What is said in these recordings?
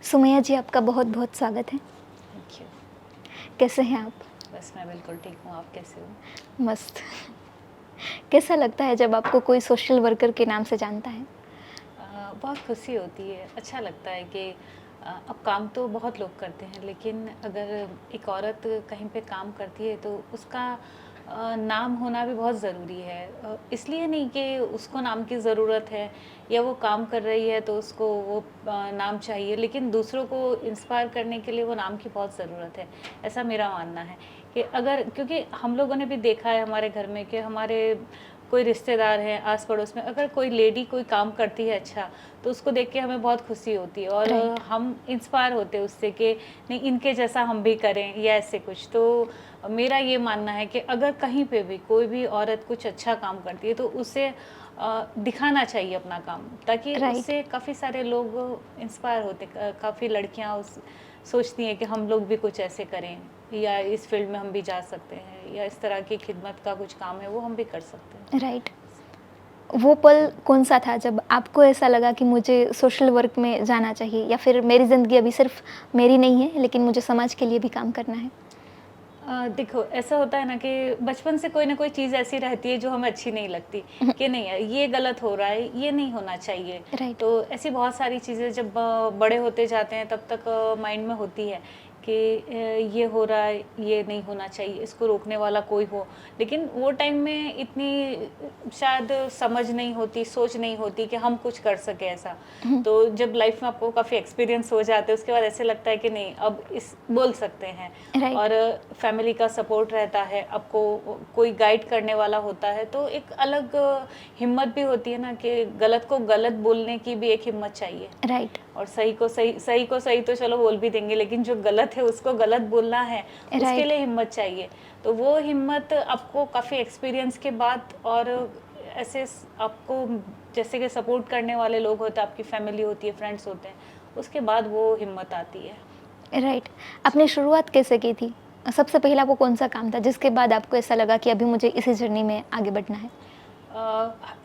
सुमैया जी, आपका बहुत बहुत स्वागत है। Thank you. कैसे हैं आप? बस मैं बिल्कुल ठीक हूँ, आप कैसे हो? मस्त। कैसा लगता है जब आपको कोई सोशल वर्कर के नाम से जानता है? बहुत खुशी होती है, अच्छा लगता है कि अब काम तो बहुत लोग करते हैं, लेकिन अगर एक औरत कहीं पे काम करती है तो उसका नाम होना भी बहुत ज़रूरी है। इसलिए नहीं कि उसको नाम की ज़रूरत है या वो काम कर रही है तो उसको वो नाम चाहिए, लेकिन दूसरों को इंस्पायर करने के लिए वो नाम की बहुत ज़रूरत है। ऐसा मेरा मानना है कि अगर, क्योंकि हम लोगों ने भी देखा है हमारे घर में कि हमारे कोई रिश्तेदार हैं आस पड़ोस में, अगर कोई लेडी कोई काम करती है अच्छा, तो उसको देख के हमें बहुत खुशी होती है और राइट। हम इंस्पायर होते हैं उससे कि नहीं, इनके जैसा हम भी करें या ऐसे कुछ। तो मेरा ये मानना है कि अगर कहीं पे भी कोई भी औरत कुछ अच्छा काम करती है तो उसे दिखाना चाहिए अपना काम, ताकि राइट। उससे काफ़ी सारे लोग इंस्पायर होते। काफ़ी लड़कियां उस सोचती हैं कि हम लोग भी कुछ ऐसे करें या इस फील्ड में हम भी जा सकते हैं या इस तरह की खिदमत का कुछ काम है वो हम भी कर सकते हैं। राइट। वो पल कौन-सा था जब आपको ऐसा लगा कि मुझे सोशल वर्क में जाना चाहिए, या फिर मेरी ज़िंदगी अभी सिर्फ़ मेरी नहीं है, लेकिन मुझे समाज के लिए भी काम करना है? देखो, ऐसा होता है ना कि बचपन से कोई ना कोई चीज़ ऐसी रहती है जो हमें अच्छी नहीं लगती, कि नहीं यार ये गलत हो रहा है, ये नहीं होना चाहिए। राइट। तो ऐसी बहुत सारी चीज़ें जब बड़े होते जाते हैं तब तक माइंड में होती है कि ये हो रहा है, ये नहीं होना चाहिए, इसको रोकने वाला कोई हो। लेकिन वो टाइम में इतनी शायद समझ नहीं होती, सोच नहीं होती कि हम कुछ कर सके ऐसा। हुँ। तो जब लाइफ में आपको काफ़ी एक्सपीरियंस हो जाते हैं उसके बाद ऐसे लगता है कि नहीं, अब इस बोल सकते हैं। राइट। और फैमिली का सपोर्ट रहता है, आपको कोई गाइड करने वाला होता है, तो एक अलग हिम्मत भी होती है ना कि गलत को गलत बोलने की भी एक हिम्मत चाहिए। राइट। और सही को सही, सही को सही तो चलो बोल भी देंगे, लेकिन जो गलत है उसको गलत बोलना है, उसके राइट। लिए हिम्मत चाहिए। तो वो हिम्मत आपको काफ़ी एक्सपीरियंस के बाद और ऐसे आपको जैसे कि सपोर्ट करने वाले लोग होते हैं, आपकी फैमिली होती है, फ्रेंड्स होते हैं, उसके बाद वो हिम्मत आती है। राइट। आपने शुरुआत कैसे की थी? सबसे पहला वो कौन-सा काम था जिसके बाद आपको ऐसा लगा कि अभी मुझे इसी जर्नी में आगे बढ़ना है?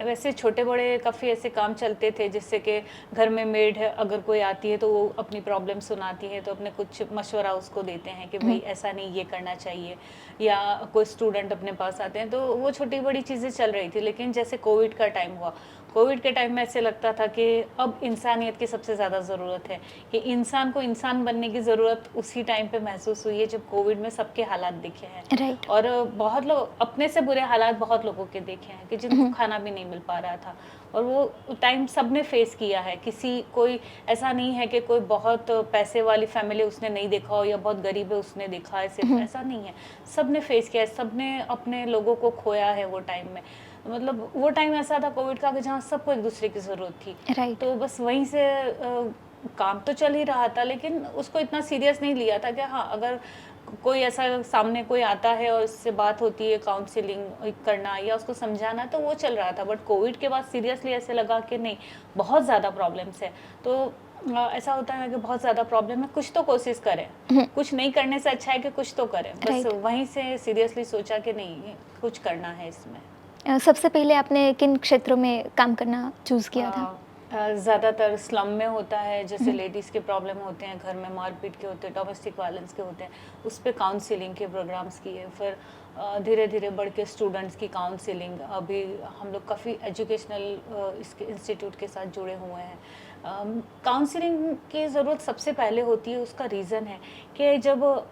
वैसे छोटे-बड़े काफ़ी ऐसे काम चलते थे, जिससे कि घर में मेड है, अगर कोई आती है तो वो अपनी प्रॉब्लम सुनाती है, तो अपने कुछ मशवरा उसको देते हैं कि हुँ। भई ऐसा नहीं, ये करना चाहिए। या कोई स्टूडेंट अपने पास आते हैं, तो वो छोटी-बड़ी चीज़ें चल रही थी। लेकिन जैसे कोविड का टाइम हुआ, कोविड के टाइम में ऐसे लगता था कि अब इंसानियत की सबसे ज़्यादा ज़रूरत है, कि इंसान को इंसान बनने की ज़रूरत उसी टाइम पे महसूस हुई है जब कोविड में सबके हालात दिखे हैं। राइट। और बहुत लोग अपने से बुरे हालात बहुत लोगों के देखे हैं कि जिनको हुँ। खाना भी नहीं मिल पा रहा था, और वो टाइम सबने फेस किया है। किसी कोई ऐसा नहीं है कि कोई बहुत पैसे वाली फैमिली उसने नहीं देखा हो या बहुत गरीब है उसने देखा है, सिर्फ हुँ। ऐसा नहीं है। सबने फेस किया है, सबने अपने लोगों को खोया है वो टाइम में। मतलब वो टाइम ऐसा था कोविड का कि जहाँ सबको एक दूसरे की ज़रूरत थी। राइट। तो बस वहीं से काम तो चल ही रहा था, लेकिन उसको इतना सीरियस नहीं लिया था कि हाँ, अगर कोई ऐसा सामने कोई आता है और उससे बात होती है, काउंसलिंग करना या उसको समझाना, तो वो चल रहा था। बट कोविड के बाद सीरियसली ऐसे लगा कि नहीं, बहुत ज़्यादा प्रॉब्लम्स है। तो ऐसा होता है कि बहुत ज़्यादा प्रॉब्लम है, कुछ तो कोशिश करें। हुँ। कुछ नहीं करने से अच्छा है कि कुछ तो करें। बस राइट। वहीं से सीरियसली सोचा कि नहीं, कुछ करना है इसमें। सबसे पहले आपने किन क्षेत्रों में काम करना चूज़ किया था? ज़्यादातर स्लम में होता है, जैसे हुँ। लेडीज़ के प्रॉब्लम होते हैं, घर में मारपीट के होते हैं, डोमेस्टिक वायलेंस के होते हैं, उस पे काउंसलिंग के प्रोग्राम्स किए। फिर धीरे धीरे बढ़ के स्टूडेंट्स की काउंसलिंग, अभी हम लोग काफ़ी एजुकेशनल इसके इंस्टीट्यूट के साथ जुड़े हुए हैं। काउंसलिंग की ज़रूरत सबसे पहले होती है, उसका रीज़न है कि जब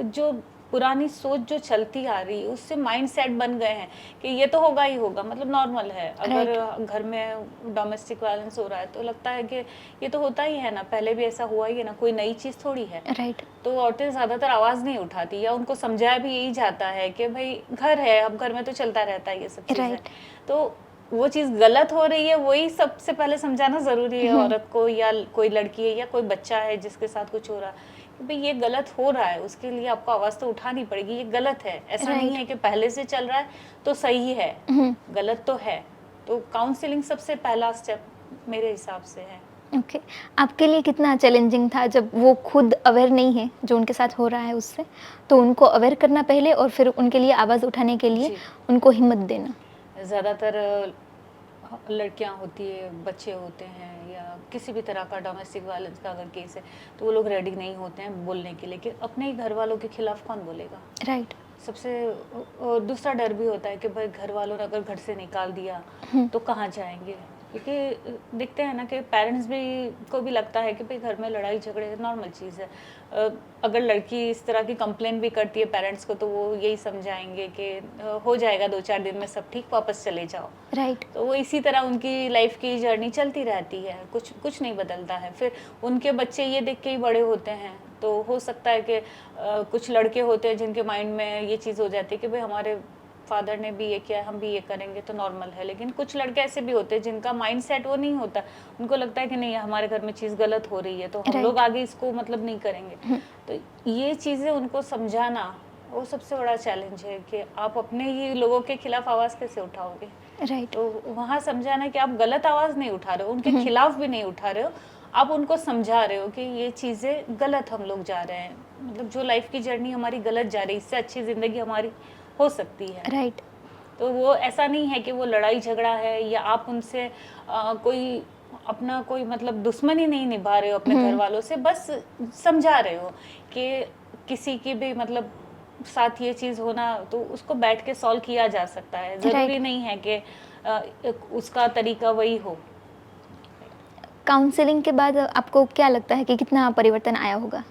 जो पुरानी सोच जो चलती आ रही है उससे माइंडसेट बन गए हैं कि ये तो होगा ही होगा, मतलब नॉर्मल है। अगर राइट। घर में डोमेस्टिक वायलेंस हो रहा है तो लगता है कि ये तो होता ही है ना, पहले भी ऐसा हुआ ही है ना, कोई नई चीज़ थोड़ी है। राइट। तो औरतें ज़्यादातर आवाज़ नहीं उठाती या उनको समझाया भी यही जाता है कि भाई घर है, अब घर में तो चलता रहता है ये सब चीज़ें। राइट। तो वो चीज़ गलत हो रही है, वही सबसे पहले समझाना ज़रूरी है हुँ। औरत को, या कोई लड़की है या कोई बच्चा है जिसके साथ कुछ हो रहा है, कि भाई ये गलत हो रहा है, उसके लिए आपको आवाज़ तो उठानी पड़ेगी, ये गलत है। ऐसा नहीं राइट। है कि पहले से चल रहा है तो सही है, हुँ। गलत तो है। तो काउंसलिंग सबसे पहला स्टेप मेरे हिसाब से है। ओके। आपके लिए कितना चैलेंजिंग था जब वो खुद अवेयर नहीं है जो उनके साथ हो रहा है उससे, तो उनको अवेयर करना पहले और फिर उनके लिए आवाज़ उठाने के लिए जी। उनको हिम्मत देना? ज़्यादातर लड़कियां होती है, बच्चे होते हैं, या किसी भी तरह का डोमेस्टिक वायलेंस का अगर केस है, तो वो लोग रेडी नहीं होते हैं बोलने के लिए कि अपने ही घर वालों के खिलाफ कौन बोलेगा। राइट। सबसे दूसरा डर भी होता है कि भाई घर वालों ने अगर घर से निकाल दिया हुँ, तो कहाँ जाएंगे, क्योंकि देखते हैं ना कि पेरेंट्स भी को भी लगता है कि भाई घर में लड़ाई झगड़े नॉर्मल चीज़ है। अगर लड़की इस तरह की कंप्लेन भी करती है पेरेंट्स को, तो वो यही समझाएंगे कि हो जाएगा 2-4 दिन में सब ठीक, वापस चले जाओ। राइट। तो वो इसी तरह उनकी लाइफ की जर्नी चलती रहती है, कुछ कुछ नहीं बदलता है। फिर उनके बच्चे ये देख के ही बड़े होते हैं, तो हो सकता है कि कुछ लड़के होते हैं जिनके माइंड में ये चीज़ हो जाती है कि भाई हमारे फादर ने भी ये किया है, हम भी ये करेंगे तो नॉर्मल है। लेकिन कुछ लड़के ऐसे भी होते हैं जिनका माइंड सेट वो नहीं होता, उनको लगता है कि नहीं हमारे घर में चीज़ गलत हो रही है तो हम लोग राइट। आगे इसको मतलब नहीं करेंगे। हुँ, तो ये चीज़ें उनको समझाना वो सबसे बड़ा चैलेंज है कि आप अपने ही लोगों के खिलाफ आवाज़ कैसे उठाओगे। राइट। तो वहाँ समझाना कि आप गलत आवाज़ नहीं उठा रहे हो, उनके हुँ, खिलाफ भी नहीं उठा रहे हो, आप उनको समझा रहे हो कि ये चीज़ें गलत हम लोग जा रहे हैं, मतलब जो लाइफ की जर्नी हमारी गलत जा रही है, इससे अच्छी ज़िंदगी हमारी हो सकती है। राइट। तो वो ऐसा नहीं है कि वो लड़ाई झगड़ा है या आप उनसे कोई अपना कोई मतलब दुश्मनी नहीं निभा रहे हो अपने घर हुँ, वालों से, बस समझा रहे हो कि किसी की भी मतलब साथ ये चीज़ होना तो उसको बैठ के सॉल्व किया जा सकता है, राइट। ज़रूरी नहीं है कि उसका तरीका वही हो। काउंसलिंग के बाद आपको क्या लगता है कि कितना परिवर्तन आया होगा?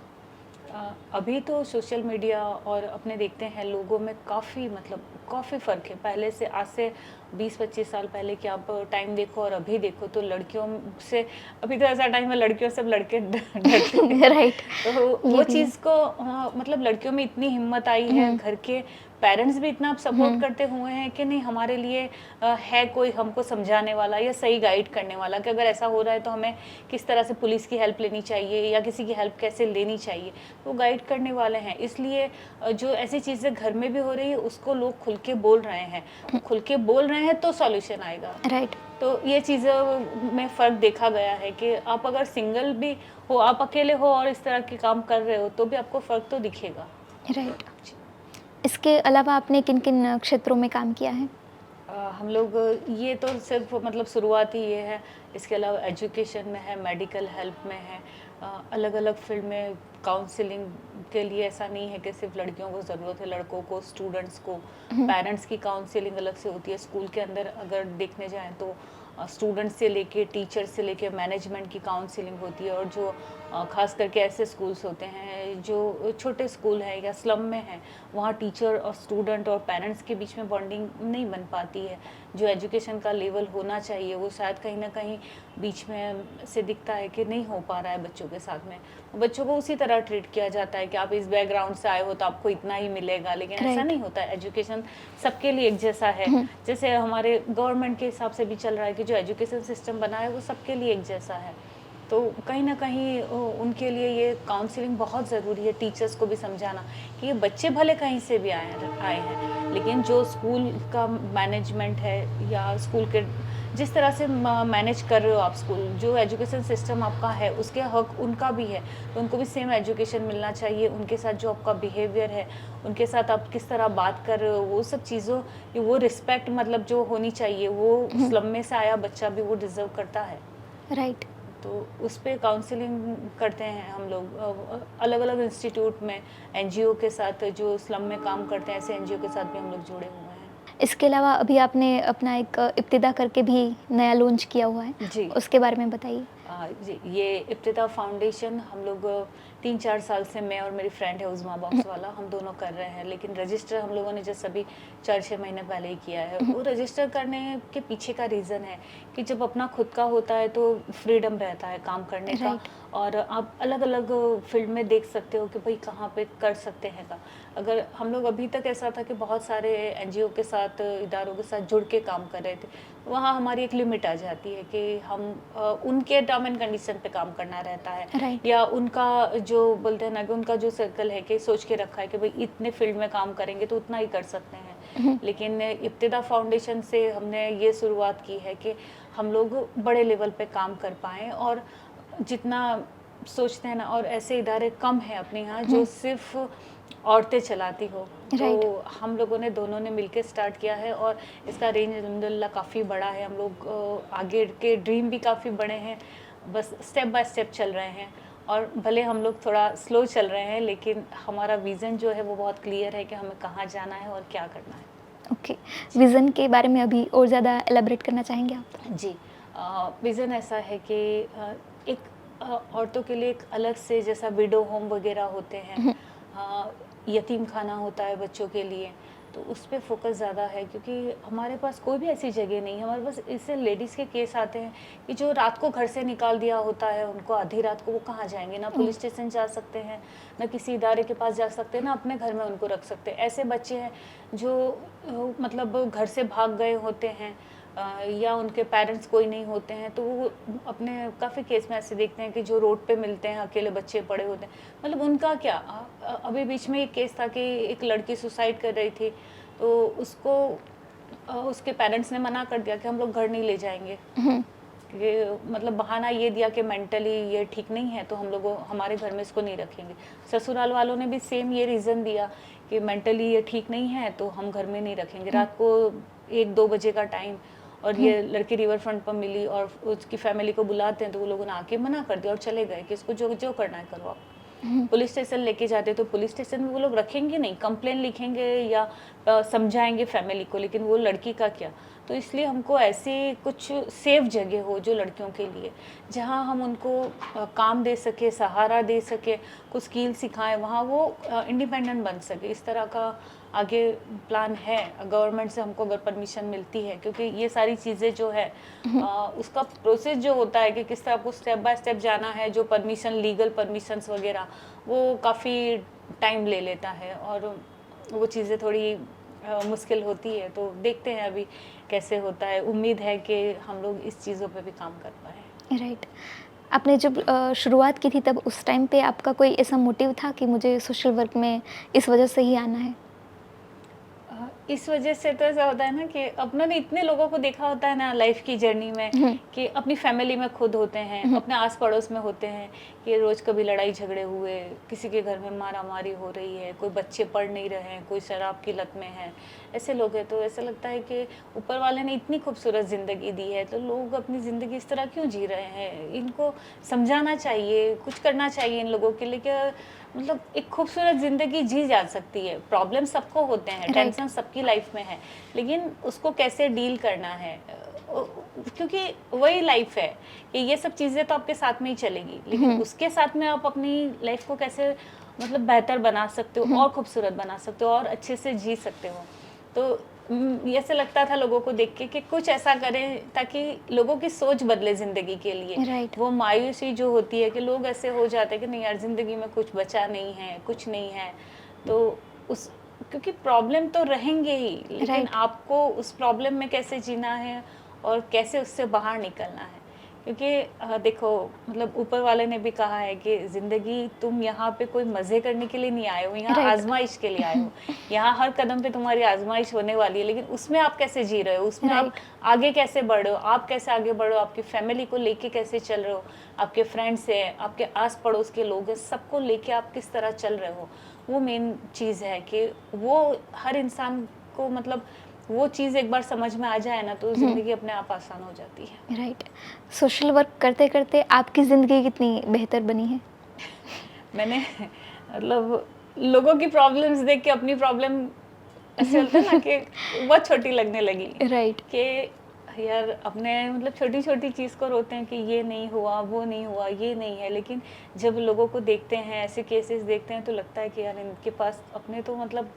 अभी तो सोशल मीडिया और अपने देखते हैं लोगों में काफ़ी मतलब काफ़ी फ़र्क है। पहले से आज से 20-25 साल पहले की आप टाइम देखो और अभी देखो तो लड़कियों से, अभी तो ऐसा टाइम है लड़कियों से अब लड़के डरते हैं। राइट। तो ये वो भी है। चीज़ को मतलब लड़कियों में इतनी हिम्मत आई है, हुँ, घर के पेरेंट्स भी इतना अब सपोर्ट हुँ, करते हुए हैं कि नहीं हमारे लिए है कोई हमको समझाने वाला या सही गाइड करने वाला कि अगर ऐसा हो रहा है तो हमें किस तरह से पुलिस की हेल्प लेनी चाहिए या किसी की हेल्प कैसे लेनी चाहिए, वो गाइड करने वाले हैं। इसलिए जो ऐसी चीज़ें घर में भी हो रही है उसको लोग खुल के बोल रहे हैं, खुल के बोल रहे हैं तो सॉल्यूशन आएगा। राइट। तो ये चीज़ों में फ़र्क देखा गया है कि आप अगर सिंगल भी हो, आप अकेले हो और इस तरह के काम कर रहे हो तो भी आपको फ़र्क तो दिखेगा। राइट। इसके अलावा आपने किन-किन क्षेत्रों में काम किया है? हम लोग ये तो सिर्फ मतलब शुरुआत ही ये है, इसके अलावा एजुकेशन में है, मेडिकल हेल्प में है, अलग-अलग फील्ड में काउंसलिंग के लिए ऐसा नहीं है कि सिर्फ लड़कियों को ज़रूरत है, लड़कों को, स्टूडेंट्स को, हुँ, पेरेंट्स की काउंसलिंग अलग से होती है। स्कूल के अंदर अगर देखने जाएँ तो स्टूडेंट्स से लेके टीचर से लेके मैनेजमेंट की काउंसलिंग होती है। और जो ख़ास करके ऐसे स्कूल्स होते हैं जो छोटे स्कूल हैं या स्लम में हैं, वहाँ टीचर और स्टूडेंट और पेरेंट्स के बीच में बॉन्डिंग नहीं बन पाती है। जो एजुकेशन का लेवल होना चाहिए वो शायद कहीं न कहीं बीच में से दिखता है कि नहीं हो पा रहा है बच्चों के साथ में। बच्चों को उसी तरह ट्रीट किया जाता है कि आप इस बैकग्राउंड से आए हो तो आपको इतना ही मिलेगा, लेकिन ऐसा राइट। नहीं होता है। एजुकेशन सबके लिए एक जैसा है। हुँ, जैसे हमारे गवर्नमेंट के हिसाब से भी चल रहा है कि जो एजुकेशन सिस्टम बना है वो सबके लिए एक जैसा है। तो कहीं न कहीं उनके लिए ये काउंसलिंग बहुत ज़रूरी है, टीचर्स को भी समझाना कि ये बच्चे भले कहीं से भी आए हैं, लेकिन जो स्कूल का मैनेजमेंट है या स्कूल के जिस तरह से मैनेज कर रहे हो आप स्कूल, जो एजुकेशन सिस्टम आपका है, उसके हक उनका भी है। तो उनको भी सेम एजुकेशन मिलना चाहिए, उनके साथ जो आपका बिहेवियर है, उनके साथ आप किस तरह बात कर रहे हो, वो सब चीज़ों वो रिस्पेक्ट मतलब जो होनी चाहिए, वो हुँ, स्लम में से आया बच्चा भी वो डिज़र्व करता है। राइट। तो उस पे काउंसलिंग करते हैं हम लोग अलग-अलग इंस्टीट्यूट में, एनजीओ के साथ जो स्लम में काम करते हैं, ऐसे एनजीओ के साथ भी हम लोग जुड़े हुए हैं। इसके अलावा अभी आपने अपना एक इब्तिदा करके भी नया लॉन्च किया हुआ है, जी। उसके बारे में बताइए? जी, ये इब्तिदा फाउंडेशन हम लोग 3-4 साल से, मैं और मेरी फ्रेंड है उज़्मा हुँ, बॉक्स वाला, हम दोनों कर रहे हैं। लेकिन रजिस्टर हम लोगों ने जस्ट अभी 4-6 महीने पहले ही किया है। हुँ, वो रजिस्टर करने के पीछे का रीज़न है कि जब अपना खुद का होता है तो फ्रीडम रहता है काम करने का, राइट। और आप अलग-अलग फील्ड में देख सकते हो कि भई कहाँ पे कर सकते हैं का। अगर हम लोग अभी तक ऐसा था कि बहुत सारे एनजीओ के साथ, इदारों के साथ जुड़ के काम कर रहे थे। वहाँ हमारी एक लिमिट आ जाती है कि हम उनके टर्म एंड कंडीशन पे काम करना रहता है, राइट। या उनका जो बोलते हैं ना कि उनका जो सर्कल है कि सोच के रखा है कि भाई इतने फील्ड में काम करेंगे तो उतना ही कर सकते हैं। हुँ, लेकिन इब्तिदा फाउंडेशन से हमने ये शुरुआत की है कि हम लोग बड़े लेवल पे काम कर पाएँ, और जितना सोचते हैं ना, और ऐसे इदारे कम हैं अपने यहाँ जो सिर्फ औरतें चलाती हो। राइट। तो हम लोगों ने दोनों ने मिलके स्टार्ट किया है, और इसका रेंज अल्हम्दुलिल्लाह काफ़ी बड़ा है। हम लोग आगे के ड्रीम भी काफ़ी बड़े हैं, बस स्टेप बाय स्टेप चल रहे हैं। और भले हम लोग थोड़ा स्लो चल रहे हैं, लेकिन हमारा विज़न जो है वो बहुत क्लियर है कि हमें कहाँ जाना है और क्या करना है। ओके, विज़न के बारे में अभी और ज़्यादा एलाबोरेट करना चाहेंगे आप? जी, विज़न ऐसा है कि एक औरतों के लिए एक अलग से, जैसा विडो होम वगैरह होते हैं, यतीम खाना होता है बच्चों के लिए, तो उस पे फोकस ज़्यादा है, क्योंकि हमारे पास कोई भी ऐसी जगह नहीं है। हमारे पास इससे लेडीज़ के केस आते हैं कि जो रात को घर से निकाल दिया होता है उनको, आधी रात को, वो कहाँ जाएंगे? ना पुलिस स्टेशन जा सकते हैं, ना किसी इदारे के पास जा सकते हैं, ना अपने घर में उनको रख सकते हैं। ऐसे बच्चे हैं जो मतलब घर से भाग गए होते हैं, या उनके पेरेंट्स कोई नहीं होते हैं, तो वो अपने काफ़ी केस में ऐसे देखते हैं कि जो रोड पे मिलते हैं, अकेले बच्चे पड़े होते हैं, मतलब उनका क्या। अभी बीच में एक केस था कि एक लड़की सुसाइड कर रही थी, तो उसको उसके पेरेंट्स ने मना कर दिया कि हम लोग घर नहीं ले जाएंगे। ये मतलब बहाना ये दिया कि मेंटली ये ठीक नहीं है, तो हम लोगों हमारे घर में इसको नहीं रखेंगे। ससुराल वालों ने भी सेम ये रीज़न दिया कि मेंटली ये ठीक नहीं है, तो हम घर में नहीं रखेंगे। रात को 1-2 बजे का टाइम, और ये लड़की रिवर फ्रंट पर मिली, और उसकी फैमिली को बुलाते हैं, तो वो लोगों ने आके मना कर दिया और चले गए कि इसको जो जो करना है करो आप। पुलिस स्टेशन लेके जाते, तो पुलिस स्टेशन में वो लोग रखेंगे नहीं, कंप्लेन लिखेंगे या समझाएंगे फैमिली को, लेकिन वो लड़की का क्या। तो इसलिए हमको ऐसी कुछ सेफ जगह हो जो लड़कियों के लिए, जहां हम उनको काम दे सके, सहारा दे सके, कुछ स्किल सिखाएं, वहां वो इंडिपेंडेंट बन सके। इस तरह का आगे प्लान है गवर्नमेंट से, हमको अगर परमिशन मिलती है, क्योंकि ये सारी चीज़ें जो है उसका प्रोसेस जो होता है कि किस तरह आपको स्टेप बाय स्टेप जाना है, जो परमिशन, लीगल परमिशंस वगैरह, वो काफ़ी टाइम ले लेता है, और वो चीज़ें थोड़ी मुश्किल होती है। तो देखते हैं अभी कैसे होता है। उम्मीद है कि हम लोग इस चीज़ों पे भी काम कर पाएँ। राइट। आपने जब शुरुआत की थी तब उस टाइम पे आपका कोई ऐसा मोटिव था कि मुझे सोशल वर्क में इस वजह से ही आना है? इस वजह से तो ऐसा होता है ना कि अपनों ने इतने लोगों को देखा होता है ना लाइफ की जर्नी में, कि अपनी फैमिली में खुद होते हैं, अपने आस पड़ोस में होते हैं, कि रोज़ कभी लड़ाई झगड़े हुए, किसी के घर में मारा मारी हो रही है, कोई बच्चे पढ़ नहीं रहे हैं, कोई शराब की लत में है, ऐसे लोग हैं। तो ऐसा लगता है कि ऊपर वाले ने इतनी खूबसूरत ज़िंदगी दी है, तो लोग अपनी ज़िंदगी इस तरह क्यों जी रहे हैं? इनको समझाना चाहिए, कुछ करना चाहिए इन लोगों के लिए, कि मतलब एक खूबसूरत ज़िंदगी जी जा सकती है। प्रॉब्लम सबको होते हैं, राइट। टेंशन सबकी लाइफ में है, लेकिन उसको कैसे डील करना है, क्योंकि वही लाइफ है कि ये सब चीज़ें तो आपके साथ में ही चलेगी, लेकिन उसके साथ में आप अपनी लाइफ को कैसे मतलब बेहतर बना सकते हो, और खूबसूरत बना सकते हो, और अच्छे से जी सकते हो। तो ऐसे लगता था लोगों को देख के कि कुछ ऐसा करें ताकि लोगों की सोच बदले ज़िंदगी के लिए। राइट। वो मायूसी जो होती है कि लोग ऐसे हो जाते हैं कि नहीं यार, ज़िंदगी में कुछ बचा नहीं है, कुछ नहीं है, तो उस क्योंकि प्रॉब्लम तो रहेंगे ही, लेकिन राइट। आपको उस प्रॉब्लम में कैसे जीना है और कैसे उससे बाहर निकलना है। क्योंकि देखो, मतलब ऊपर वाले ने भी कहा है कि ज़िंदगी, तुम यहाँ पे कोई मज़े करने के लिए नहीं आए हो, यहाँ राइट। आज़माइश के लिए आए हो। यहाँ हर कदम पे तुम्हारी आज़माइश होने वाली है, लेकिन उसमें आप कैसे जी रहे हो, उसमें आप राइट। आगे कैसे बढ़ रहे हो, आप कैसे आगे बढ़ो, आपकी फैमिली को लेके कैसे चल रहे हो, आपके फ्रेंड्स हैं, आपके आस पड़ोस के लोग हैं, सबको लेके आप किस तरह चल रहे हो। वो मेन चीज़ है कि वो हर इंसान को, मतलब वो चीज़ एक बार समझ में आ जाए ना, तो ज़िंदगी अपने आप आसान हो जाती है। राइट। सोशल वर्क करते-करते आपकी ज़िंदगी कितनी बेहतर बनी है? मैंने मतलब लोगों की प्रॉब्लम्स देख के अपनी प्रॉब्लम, ऐसे होता है ना कि बहुत छोटी लगने लगी, राइट। कि यार अपने मतलब छोटी छोटी चीज़ को रोते हैं कि ये नहीं हुआ, वो नहीं हुआ, ये नहीं है, लेकिन जब लोगों को देखते हैं, ऐसे केसेस देखते हैं, तो लगता है कि यार इनके पास अपने तो मतलब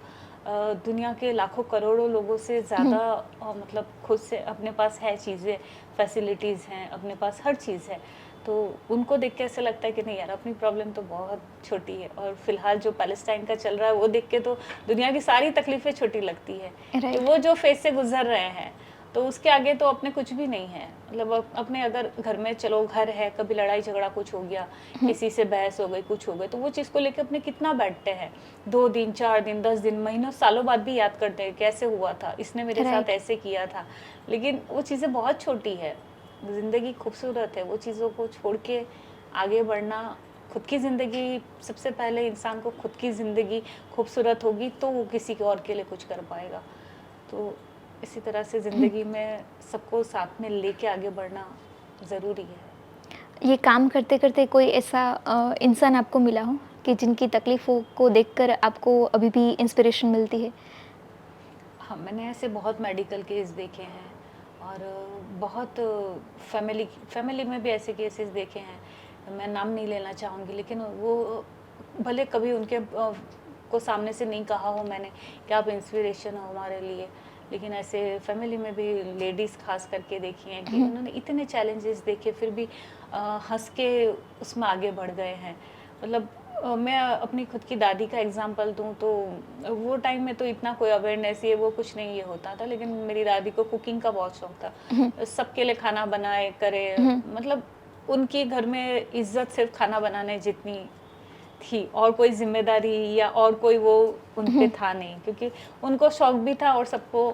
दुनिया के लाखों करोड़ों लोगों से ज़्यादा मतलब खुद से अपने पास है चीज़ें, फैसिलिटीज़ हैं, अपने पास हर चीज़ है। तो उनको देख के ऐसा लगता है कि नहीं यार, अपनी प्रॉब्लम तो बहुत छोटी है। और फिलहाल जो पैलेस्टाइन का चल रहा है वो देख के तो दुनिया की सारी तकलीफ़ें छोटी लगती है, कि राइट। वो जो फेज से गुजर रहे हैं, तो उसके आगे तो अपने कुछ भी नहीं है। मतलब अपने अगर घर में, चलो घर है, कभी लड़ाई झगड़ा कुछ हो गया, किसी से बहस हो गई, कुछ हो गई, तो वो चीज़ को लेकर अपने कितना बैठते हैं, 2 दिन, 4 दिन, 10 दिन, महीनों, सालों बाद भी याद करते हैं कैसे हुआ था, इसने मेरे साथ राइट। ऐसे किया था। लेकिन वो चीज़ें बहुत छोटी है, ज़िंदगी खूबसूरत है, वो चीज़ों को छोड़ के आगे बढ़ना खुद की ज़िंदगी सबसे पहले इंसान को खुद की ज़िंदगी खूबसूरत होगी तो वो किसी के और के लिए कुछ कर पाएगा। तो इसी तरह से ज़िंदगी में सबको साथ में लेके आगे बढ़ना ज़रूरी है। ये काम करते-करते कोई ऐसा इंसान आपको मिला हो कि जिनकी तकलीफ़ों को देखकर आपको अभी भी इंस्पिरेशन मिलती है? हाँ, मैंने ऐसे बहुत मेडिकल केस देखे हैं और बहुत फैमिली फैमिली में भी ऐसे केसेस देखे हैं। मैं नाम नहीं लेना चाहूँगी, लेकिन वो भले कभी उनके को सामने से नहीं कहा हो मैंने कि आप इंस्पिरेशन हो हमारे लिए, लेकिन ऐसे फैमिली में भी लेडीज़ खास करके देखी हैं कि हुँ, उन्होंने इतने चैलेंजेस देखे फिर भी हंस के उसमें आगे बढ़ गए हैं। मतलब मैं अपनी खुद की दादी का एग्जांपल दूं तो वो टाइम में तो इतना कोई अवेयरनेस ये वो कुछ नहीं ये होता था, लेकिन मेरी दादी को कुकिंग का बहुत शौक हुँ, था। सबके लिए खाना बनाए करे, हुँ, मतलब उनकी घर में इज्जत सिर्फ खाना बनाने जितनी थी और कोई जिम्मेदारी या और कोई वो उन पे हुँ, था नहीं, क्योंकि उनको शौक भी था और सबको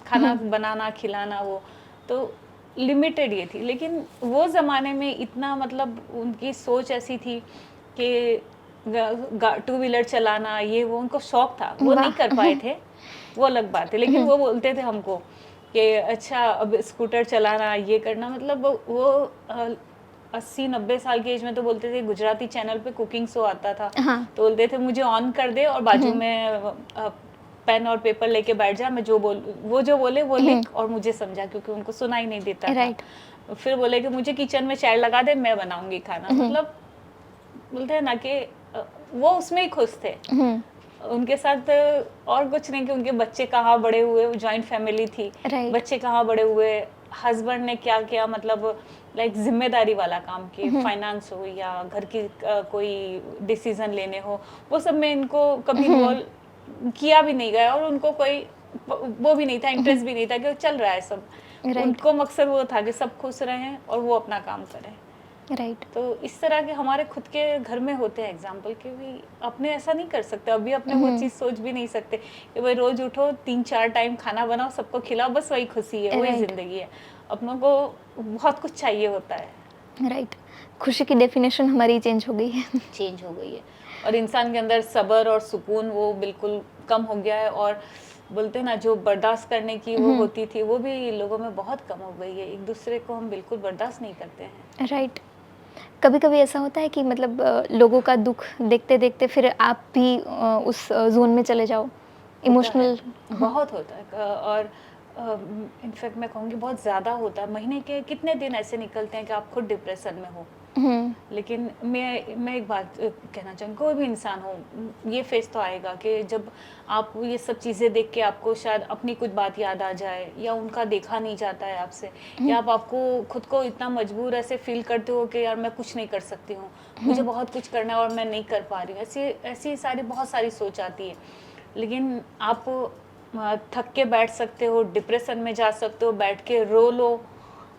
खाना हुँ, बनाना खिलाना वो तो लिमिटेड ये थी। लेकिन वो ज़माने में इतना मतलब उनकी सोच ऐसी थी कि टू व्हीलर चलाना ये वो उनको शौक था, वो नहीं वाह! कर पाए थे, वो अलग बात है, लेकिन हुँ, वो बोलते थे हमको कि अच्छा अब स्कूटर चलाना ये करना, मतलब वो 80-90 साल की एज में तो बोलते थे, गुजराती चैनल पे कुकिंग शो आता था हाँ, तो बोलते थे मुझे ऑन कर दे और बाजू हुँ, में पेन और पेपर लेके बैठ जा, मैं वो जो बोले वो हुँ, लिख और मुझे समझा, क्योंकि उनको सुना ही नहीं देता था। राइट, फिर बोले कि मुझे किचन में चेयर लगा दे, मैं बनाऊंगी खाना। हुँ, मतलब बोलते हैं ना कि वो उसमें ही खुश थे। हुँ, उनके साथ और कुछ नहीं कि उनके बच्चे कहाँ बड़े हुए, जॉइंट फैमिली थी, राइट, बच्चे कहाँ बड़े हुए, हस्बैंड ने क्या किया, मतलब लाइक जिम्मेदारी वाला काम किए, हुँ, फाइनेंस हो या घर की कोई डिसीजन लेने हो, वो सब में इनको कभी हुँ, इन्वॉल्व किया भी नहीं गया और उनको कोई वो भी नहीं था, हुँ, इंटरेस्ट भी नहीं था कि चल रहा है सब। राइट, उनको मकसद वो था कि सब खुश रहें और वो अपना काम करें। राइट, तो इस तरह के हमारे खुद के घर में होते हैं एग्जाम्पल के भी, अपने ऐसा नहीं कर सकते, अभी अपने वो हुँ, चीज़ सोच भी नहीं सकते कि भाई रोज उठो 3-4 टाइम खाना बनाओ सबको खिलाओ, बस वही खुशी है, वही राइट, ज़िंदगी है। अपनों को बहुत कुछ चाहिए होता है। राइट। खुशी की डेफिनेशन हमारी चेंज हो गई है। चेंज हो गई है और इंसान के अंदर सब्र और सुकून वो बिल्कुल कम हो गया है, और बोलते हैं ना जो बर्दाश्त करने की वो हुँ, होती थी वो भी लोगों में बहुत कम हो गई है, एक दूसरे को हम बिल्कुल बर्दाश्त नहीं करते हैं। राइट। कभी-कभी ऐसा होता है कि मतलब लोगों का दुःख देखते-देखते फिर आप भी उस ज़ोन में चले जाओ, होता है, इमोशनल। हाँ। बहुत होता है और इनफैक्ट मैं कहूँगी बहुत ज़्यादा होता है। महीने के कितने दिन ऐसे निकलते हैं कि आप खुद डिप्रेशन में हो। हुँ, लेकिन मैं एक बात कहना चाहूँगी, कोई भी इंसान हो, ये फेज़ तो आएगा कि जब आप ये सब चीज़ें देख के आपको शायद अपनी कुछ बात याद आ जाए या उनका देखा नहीं जाता है आपसे, हुँ, या आपको खुद को इतना मजबूर ऐसे फ़ील करते हो कि यार मैं कुछ नहीं कर सकती हूँ, मुझे हुँ, बहुत कुछ करना है और मैं नहीं कर पा रही हूँ। ऐसी ऐसी सारी बहुत सारी सोच आती है। लेकिन आप थक के बैठ सकते हो, डिप्रेशन में जा सकते हो, बैठ के रो लो,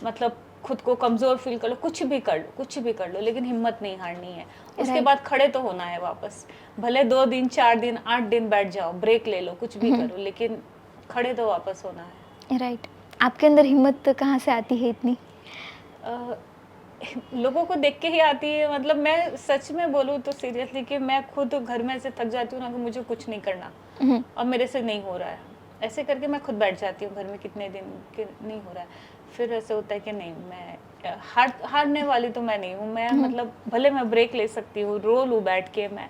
मतलब खुद को कमज़ोर फ़ील कर लो, कुछ भी कर लो, कुछ भी कर लो, लेकिन हिम्मत नहीं हारनी है। उसके राइट। बाद खड़े तो होना है वापस। भले 2 दिन, 4 दिन, 8 दिन बैठ जाओ, ब्रेक ले लो, कुछ भी हुँ, करो, लेकिन खड़े तो वापस होना है। राइट। आपके अंदर हिम्मत कहाँ से आती है इतनी? अ, लोगों को देख के ही आती है, मतलब मैं सच में बोलूँ तो सीरियसली कि मैं खुद घर में ऐसे थक जाती हूँ ना कि मुझे कुछ नहीं करना, हुँ, अब मेरे से नहीं हो रहा है। ऐसे करके मैं खुद बैठ जाती हूँ घर में कितने दिन कि नहीं हो रहा है। फिर ऐसे होता है कि नहीं, मैं हारने वाली तो मैं नहीं हूँ। मैं हुँ, मतलब भले मैं ब्रेक ले सकती हूँ, रो लूँ बैठ के मैं,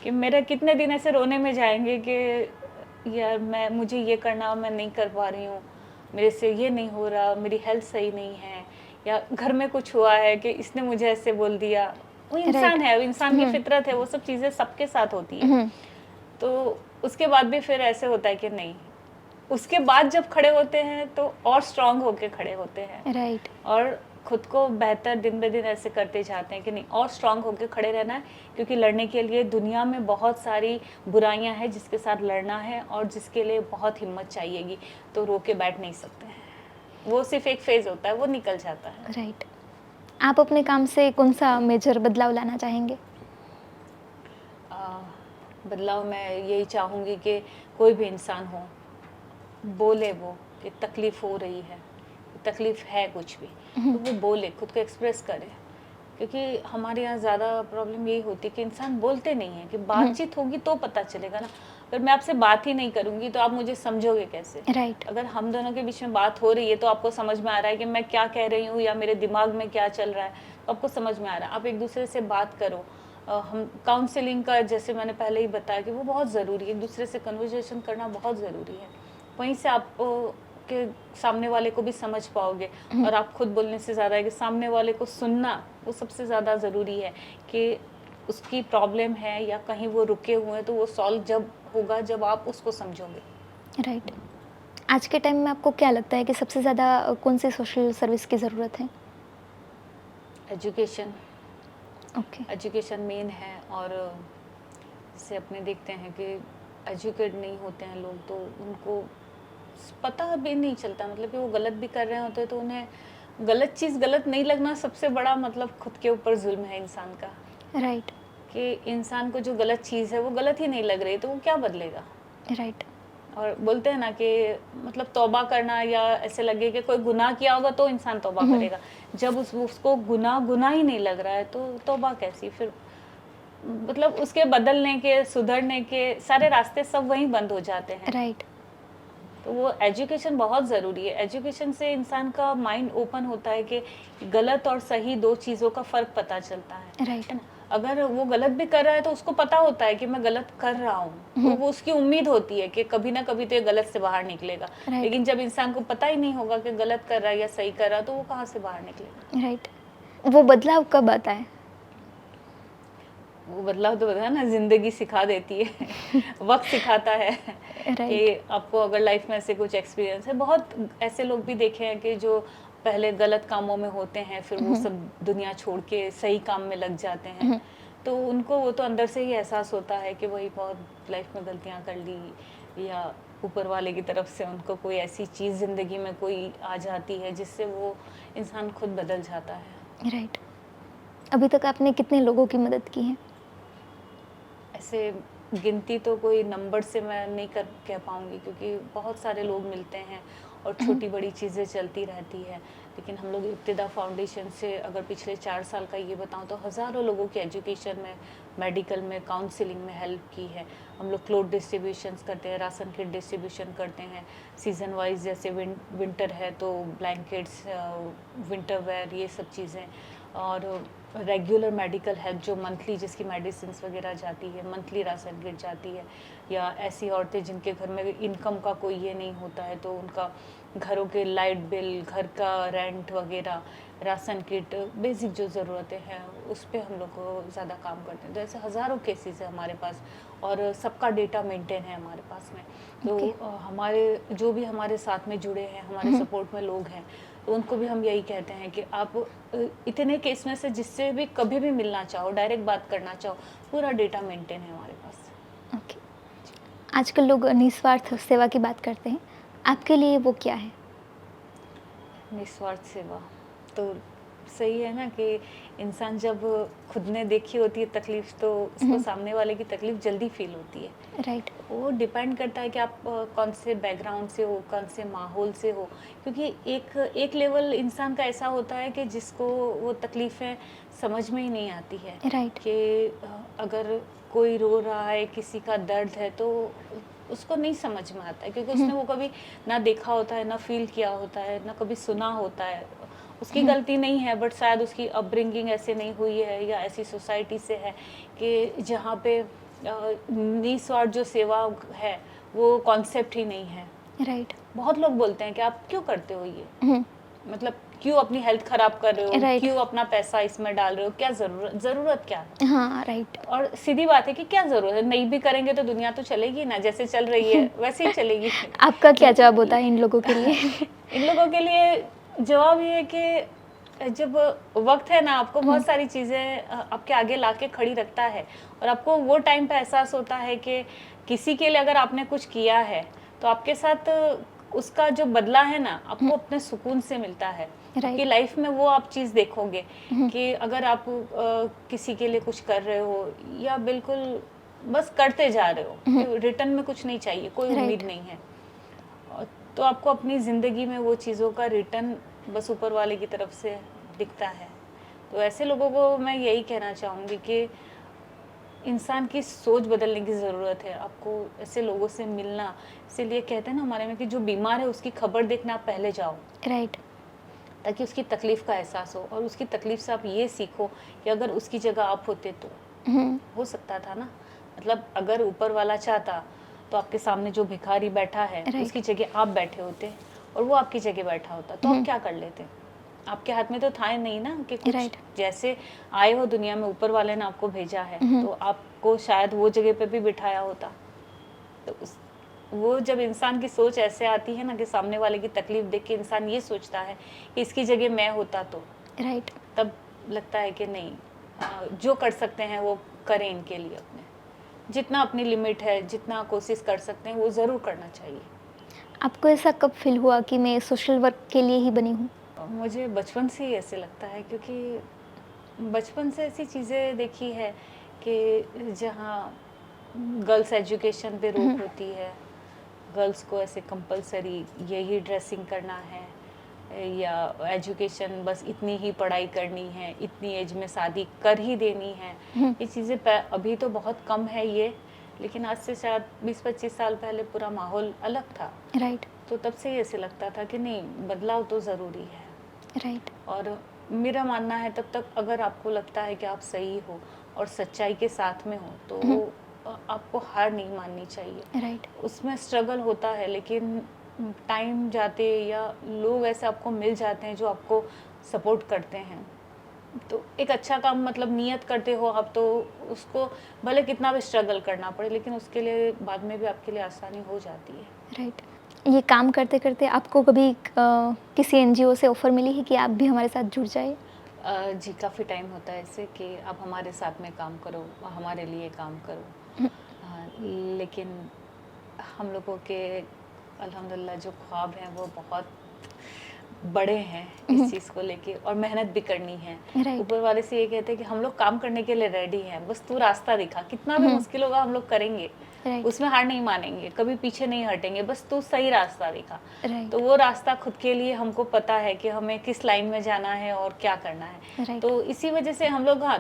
कि मेरा कितने दिन ऐसे रोने में जाएँगे कि यार मुझे ये करना, मैं नहीं कर पा रही हूँ, मेरे से ये नहीं हो रहा, मेरी हेल्थ सही नहीं है, या घर में कुछ हुआ है कि इसने मुझे ऐसे बोल दिया। वो राइट। इंसान है, वो इंसान की हुँ, फितरत है, वो सब चीज़ें सबके साथ होती है। हुँ, तो उसके बाद भी फिर ऐसे होता है कि नहीं, उसके बाद जब खड़े होते हैं तो और स्ट्रांग होके खड़े होते हैं राइट, और खुद को बेहतर दिन ब दिन ऐसे करते जाते हैं कि नहीं और स्ट्रांग होके खड़े रहना है, क्योंकि लड़ने के लिए दुनिया में बहुत सारी बुराइयां हैं जिसके साथ लड़ना है और जिसके लिए बहुत हिम्मत चाहिएगी, तो रो के बैठ नहीं सकते हैं। वो सिर्फ एक फेज होता है, वो निकल जाता है। राइट। आप अपने काम से कौन-सा मेजर बदलाव लाना चाहेंगे? आ, बदलाव मैं यही चाहूँगी कि कोई भी इंसान हो, बोले वो कि तकलीफ़ हो रही है, तकलीफ़ है कुछ भी, हुँ, तो वो बोले, खुद को एक्सप्रेस करे। क्योंकि हमारे यहाँ ज़्यादा प्रॉब्लम यही होती है कि इंसान बोलते नहीं है, कि बातचीत होगी तो पता चलेगा ना। अगर मैं आपसे बात ही नहीं करूंगी तो आप मुझे समझोगे कैसे? राइट। अगर हम दोनों के बीच में बात हो रही है तो आपको समझ में आ रहा है कि मैं क्या कह रही हूँ या मेरे दिमाग में क्या चल रहा है, तो आपको समझ में आ रहा है। आप एक दूसरे से बात करो। हम काउंसलिंग का, जैसे मैंने पहले ही बताया, कि वो बहुत ज़रूरी है, एक दूसरे से कन्वर्जेशन करना बहुत ज़रूरी है। वहीं से आप के सामने वाले को भी समझ पाओगे। और आप खुद बोलने से ज़्यादा है कि सामने वाले को सुनना, वो सबसे ज़्यादा ज़रूरी है। कि उसकी प्रॉब्लम है या कहीं वो रुके हुए हैं, तो वो सॉल्व जब होगा जब आप उसको समझोगे। राइट। आज के टाइम में आपको क्या लगता है कि सबसे ज़्यादा कौन सी सोशल सर्विस की ज़रूरत है? एजुकेशन। ओके। एजुकेशन मेन है। और जैसे अपने देखते हैं कि एजुकेट नहीं होते हैं लोग, तो उनको पता भी नहीं चलता, मतलब कि वो गलत भी कर रहे होते हैं, तो उन्हें गलत चीज़ गलत नहीं लगना सबसे बड़ा मतलब खुद के ऊपर जुल्म है इंसान का। राइट। कि इंसान को जो गलत चीज़ है वो गलत ही नहीं लग रही, तो वो क्या बदलेगा? राइट। और बोलते हैं ना कि मतलब तौबा करना, या ऐसे लगे कि कोई गुनाह किया होगा तो इंसान तौबा करेगा। जब उसको गुनाह ही नहीं लग रहा है, तो तौबा कैसी फिर? मतलब उसके बदलने के, सुधरने के सारे रास्ते सब वहीं बंद हो जाते हैं। राइट। तो वो एजुकेशन बहुत ज़रूरी है। एजुकेशन से इंसान का माइंड ओपन होता है कि गलत और सही दो चीज़ों का फ़र्क पता चलता राइट। है ना? अगर वो गलत भी कर रहा है तो उसको पता होता है कि मैं गलत कर रहा हूँ, तो वो उसकी उम्मीद होती है कि कभी ना कभी तो ये गलत से बाहर निकलेगा। राइट। लेकिन जब इंसान को पता ही नहीं होगा कि गलत कर रहा है या सही कर रहा है, तो वो कहाँ से बाहर निकलेगा? राइट। वो बदलाव कब आता है? वो बदलाव तो बताया ना, ज़िंदगी सिखा देती है। वक़्त सिखाता है राइट। कि आपको अगर लाइफ़ में ऐसे कुछ एक्सपीरियंस है। बहुत ऐसे लोग भी देखे हैं कि जो पहले गलत कामों में होते हैं, फिर वो सब दुनिया छोड़ के सही काम में लग जाते हैं। तो उनको वो तो अंदर से ही एहसास होता है कि वही बहुत लाइफ़ में गलतियाँ कर ली, या ऊपर वाले की तरफ से उनको कोई ऐसी चीज़ ज़िंदगी में कोई आ जाती है जिससे वो इंसान खुद बदल जाता है। राइट। अभी तक आपने कितने लोगों की मदद की है? ऐसे गिनती तो कोई नंबर से मैं नहीं कर कह पाऊँगी, क्योंकि बहुत सारे लोग मिलते हैं और छोटी बड़ी चीज़ें चलती रहती है। लेकिन हम लोग इब्तिदा फाउंडेशन से अगर पिछले 4 साल का ये बताऊँ, तो हज़ारों लोगों की एजुकेशन में, मेडिकल में, काउंसलिंग में हेल्प की है। हम लोग क्लोथ डिस्ट्रीब्यूशंस करते हैं, राशन किट डिस्ट्रीब्यूशन करते हैं। सीज़न वाइज जैसे विंटर है तो ब्लैंकेट्स, विंटर वेयर, ये सब चीज़ें। और रेगुलर मेडिकल हेल्प, जो मंथली जिसकी मेडिसिन्स वगैरह जाती है, मंथली राशन किट जाती है। या ऐसी औरतें जिनके घर में इनकम का कोई ये नहीं होता है, तो उनका घरों के लाइट बिल, घर का रेंट वगैरह, राशन किट, बेसिक जो ज़रूरतें हैं, उस पे हम लोग को ज़्यादा काम करते हैं। तो ऐसे हज़ारों केसेस है हमारे पास, और सबका डेटा मेंटेन है हमारे पास में। तो ओके। हमारे जो भी हमारे साथ में जुड़े हैं, हमारे सपोर्ट में लोग हैं, तो उनको भी हम यही कहते हैं कि आप इतने केस में से जिससे भी कभी भी मिलना चाहो, डायरेक्ट बात करना चाहो, पूरा डेटा मेंटेन है हमारे पास। ओके। आजकल लोग निस्वार्थ सेवा की बात करते हैं। आपके लिए वो क्या है? निस्वार्थ सेवा तो सही है ना, कि इंसान जब खुद ने देखी होती है तकलीफ, तो उसको सामने वाले की तकलीफ जल्दी फील होती है। राइट। वो डिपेंड करता है कि आप कौन से बैकग्राउंड से हो, कौन से माहौल से हो। क्योंकि एक लेवल इंसान का ऐसा होता है कि जिसको वो तकलीफ़ें समझ में ही नहीं आती है। राइट। कि अगर कोई रो रहा है, किसी का दर्द है, तो उसको नहीं समझ में आता है, क्योंकि उसने वो कभी ना देखा होता है, ना फील किया होता है, ना कभी सुना होता है। उसकी गलती नहीं है, बट शायद उसकी अपब्रिंगिंग ऐसे नहीं हुई है, या ऐसी सोसाइटी से है कि जहाँ पे निस्वार्थ जो सेवा है वो कॉन्सेप्ट ही नहीं है। राइट। बहुत लोग बोलते हैं कि आप क्यों करते हो ये, मतलब क्यों अपनी हेल्थ खराब कर रहे हो, राइट। क्यों अपना पैसा इसमें डाल रहे हो, क्या ज़रूरत क्या है? हाँ। राइट। और सीधी बात है कि क्या ज़रूरत है, नहीं भी करेंगे तो दुनिया तो चलेगी ना, जैसे चल रही है वैसे ही चलेगी। आपका क्या जवाब होता है इन लोगों के लिए? इन लोगों के लिए जवाब ये है कि जब वक्त है ना, आपको बहुत सारी चीज़ें आपके आगे लाके खड़ी रखता है, और आपको वो टाइम पे एहसास होता है कि किसी के लिए अगर आपने कुछ किया है, तो आपके साथ उसका जो बदला है ना, आपको अपने सुकून से मिलता है। आपकी लाइफ में वो आप चीज़ देखोगे कि अगर आप किसी के लिए कुछ कर रहे हो, या बिल्कुल बस करते जा रहे हो, रिटर्न में कुछ नहीं चाहिए, कोई उम्मीद नहीं है, तो आपको अपनी ज़िंदगी में वो चीज़ों का रिटर्न बस ऊपर वाले की तरफ से दिखता है। तो ऐसे लोगों को मैं यही कहना चाहूँगी कि इंसान की सोच बदलने की ज़रूरत है, आपको ऐसे लोगों से मिलना। इसीलिए कहते हैं ना हमारे में कि जो बीमार है उसकी खबर देखने आप पहले जाओ, राइट। ताकि उसकी तकलीफ़ का एहसास हो और उसकी तकलीफ़ से आप ये सीखो कि अगर उसकी जगह आप होते तो हुँ, हो सकता था ना। मतलब अगर ऊपर वाला चाहता तो आपके सामने जो भिखारी बैठा है राइट। उसकी जगह आप बैठे होते और वो आपकी जगह बैठा होता, तो आप हुँ, क्या कर लेते? आपके हाथ में तो था ही नहीं ना कि कुछ, राइट। जैसे आए हो दुनिया में ऊपर वाले ने आपको भेजा है हुँ, तो आपको शायद वो जगह पे भी बिठाया होता। तो उस वो जब इंसान की सोच ऐसे आती है ना कि सामने वाले की तकलीफ देख के इंसान ये सोचता है कि इसकी जगह मैं होता तो, राइट। तब लगता है कि नहीं, जो कर सकते हैं वो करें इनके लिए, अपने जितना अपनी लिमिट है, जितना कोशिश कर सकते हैं वो ज़रूर करना चाहिए। आपको ऐसा कब फ़ील हुआ कि मैं सोशल वर्क के लिए ही बनी हूँ? मुझे बचपन से ही ऐसे लगता है, क्योंकि बचपन से ऐसी चीज़ें देखी है कि जहाँ गर्ल्स एजुकेशन पे रोक हुँ, होती है, गर्ल्स को ऐसे कंपलसरी यही ड्रेसिंग करना है, या एजुकेशन बस इतनी ही पढ़ाई करनी है, इतनी एज में शादी कर ही देनी है। हुँ, ये चीज़ें अभी तो बहुत कम है ये, लेकिन आज से शायद 20-25 साल पहले पूरा माहौल अलग था। राइट। तो तब से ही ऐसे लगता था कि नहीं, बदलाव तो ज़रूरी है। राइट। और मेरा मानना है तब तक अगर आपको लगता है कि आप सही हो और सच्चाई के साथ में हो तो हुँ, आपको हार नहीं माननी चाहिए। राइट। उसमें स्ट्रगल होता है, लेकिन टाइम जाते या लोग ऐसे आपको मिल जाते हैं जो आपको सपोर्ट करते हैं, तो एक अच्छा काम, मतलब नियत करते हो आप तो उसको भले कितना भी स्ट्रगल करना पड़े, लेकिन उसके लिए बाद में भी आपके लिए आसानी हो जाती है। राइट। ये काम करते-करते आपको कभी किसी एनजीओ से ऑफ़र मिली है कि आप भी हमारे साथ जुड़ जाइए? जी, काफ़ी टाइम होता है ऐसे कि आप हमारे साथ में काम करो, हमारे लिए काम करो। हुँ, लेकिन हम लोगों के अल्हम्दुलिल्लाह जो ख्वाब हैं वो बहुत बड़े हैं इस हुँ, चीज़ को लेके, और मेहनत भी करनी है। राइट। ऊपर वाले से ये कहते हैं कि हम लोग काम करने के लिए रेडी हैं, बस तू रास्ता दिखा, कितना भी हुँ, मुश्किल होगा हम लोग करेंगे, राइट। उसमें हार नहीं मानेंगे, कभी पीछे नहीं हटेंगे, बस तू सही रास्ता दिखा। तो राइट। वो रास्ता खुद के लिए हमको पता है कि हमें किस लाइन में जाना है और क्या करना है। राइट। तो इसी वजह से हम लोग, हाँ,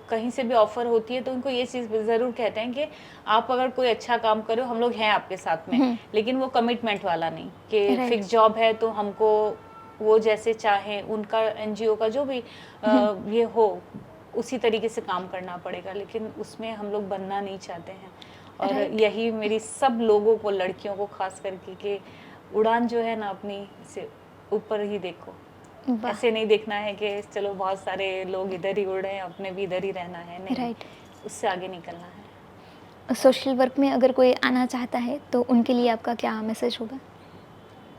कहीं से भी ऑफ़र होती है तो उनको ये चीज़ ज़रूर कहते हैं कि आप अगर कोई अच्छा काम करो, हम लोग हैं आपके साथ में। हुँ, लेकिन वो कमिटमेंट वाला नहीं कि राइट। फिक्स जॉब है तो हमको वो जैसे चाहें, उनका एनजीओ का जो भी हुँ, ये हो, उसी तरीके से काम करना पड़ेगा, लेकिन उसमें हम लोग बनना नहीं चाहते हैं। और राइट। यही मेरी सब लोगों को, लड़कियों को ख़ास करके, कि उड़ान जो है ना अपनी, से ऊपर ही देखो। वाह! ऐसे नहीं देखना है कि चलो बहुत सारे लोग इधर ही उड़ रहे हैं, अपने भी इधर ही रहना है, नहीं, राइट। उससे आगे निकलना है। और सोशल वर्क में अगर कोई आना चाहता है, तो उनके लिए आपका क्या मैसेज होगा?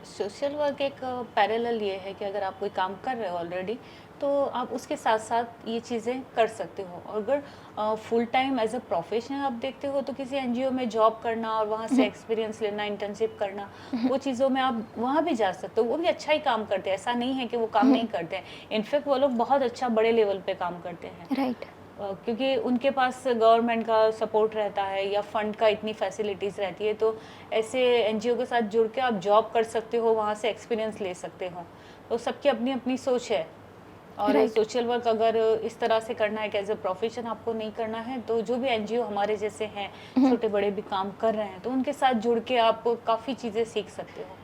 सोशल वर्क एक पैरेलल ये है कि अगर आप कोई काम कर रहे हो ऑलरेडी, तो आप उसके साथ साथ ये चीज़ें कर सकते हो। और अगर full time as a profession आप देखते हो तो किसी एनजीओ में जॉब करना और वहाँ से हुँ, एक्सपीरियंस लेना, इंटर्नशिप करना, हुँ, वो चीज़ों में आप वहाँ भी जा सकते हो। वो भी अच्छा ही काम करते हैं, ऐसा नहीं है कि वो काम हुँ, नहीं करते हैं। इनफैक्ट वो लोग बहुत अच्छा बड़े लेवल पे काम करते हैं, राइट। क्योंकि उनके पास गवर्नमेंट का सपोर्ट रहता है या फंड का इतनी फैसिलिटीज़ रहती है, तो ऐसे एनजीओ के साथ जुड़ के आप जॉब कर सकते हो, वहाँ से एक्सपीरियंस ले सकते हो। तो सबकी अपनी अपनी सोच है। और राइट। सोशल वर्क अगर इस तरह से करना है कि एज अ प्रोफेशन आपको नहीं करना है, तो जो भी एनजीओ हमारे जैसे हैं, हुँ, छोटे बड़े भी काम कर रहे हैं, तो उनके साथ जुड़ के आप काफ़ी चीज़ें सीख सकते हो।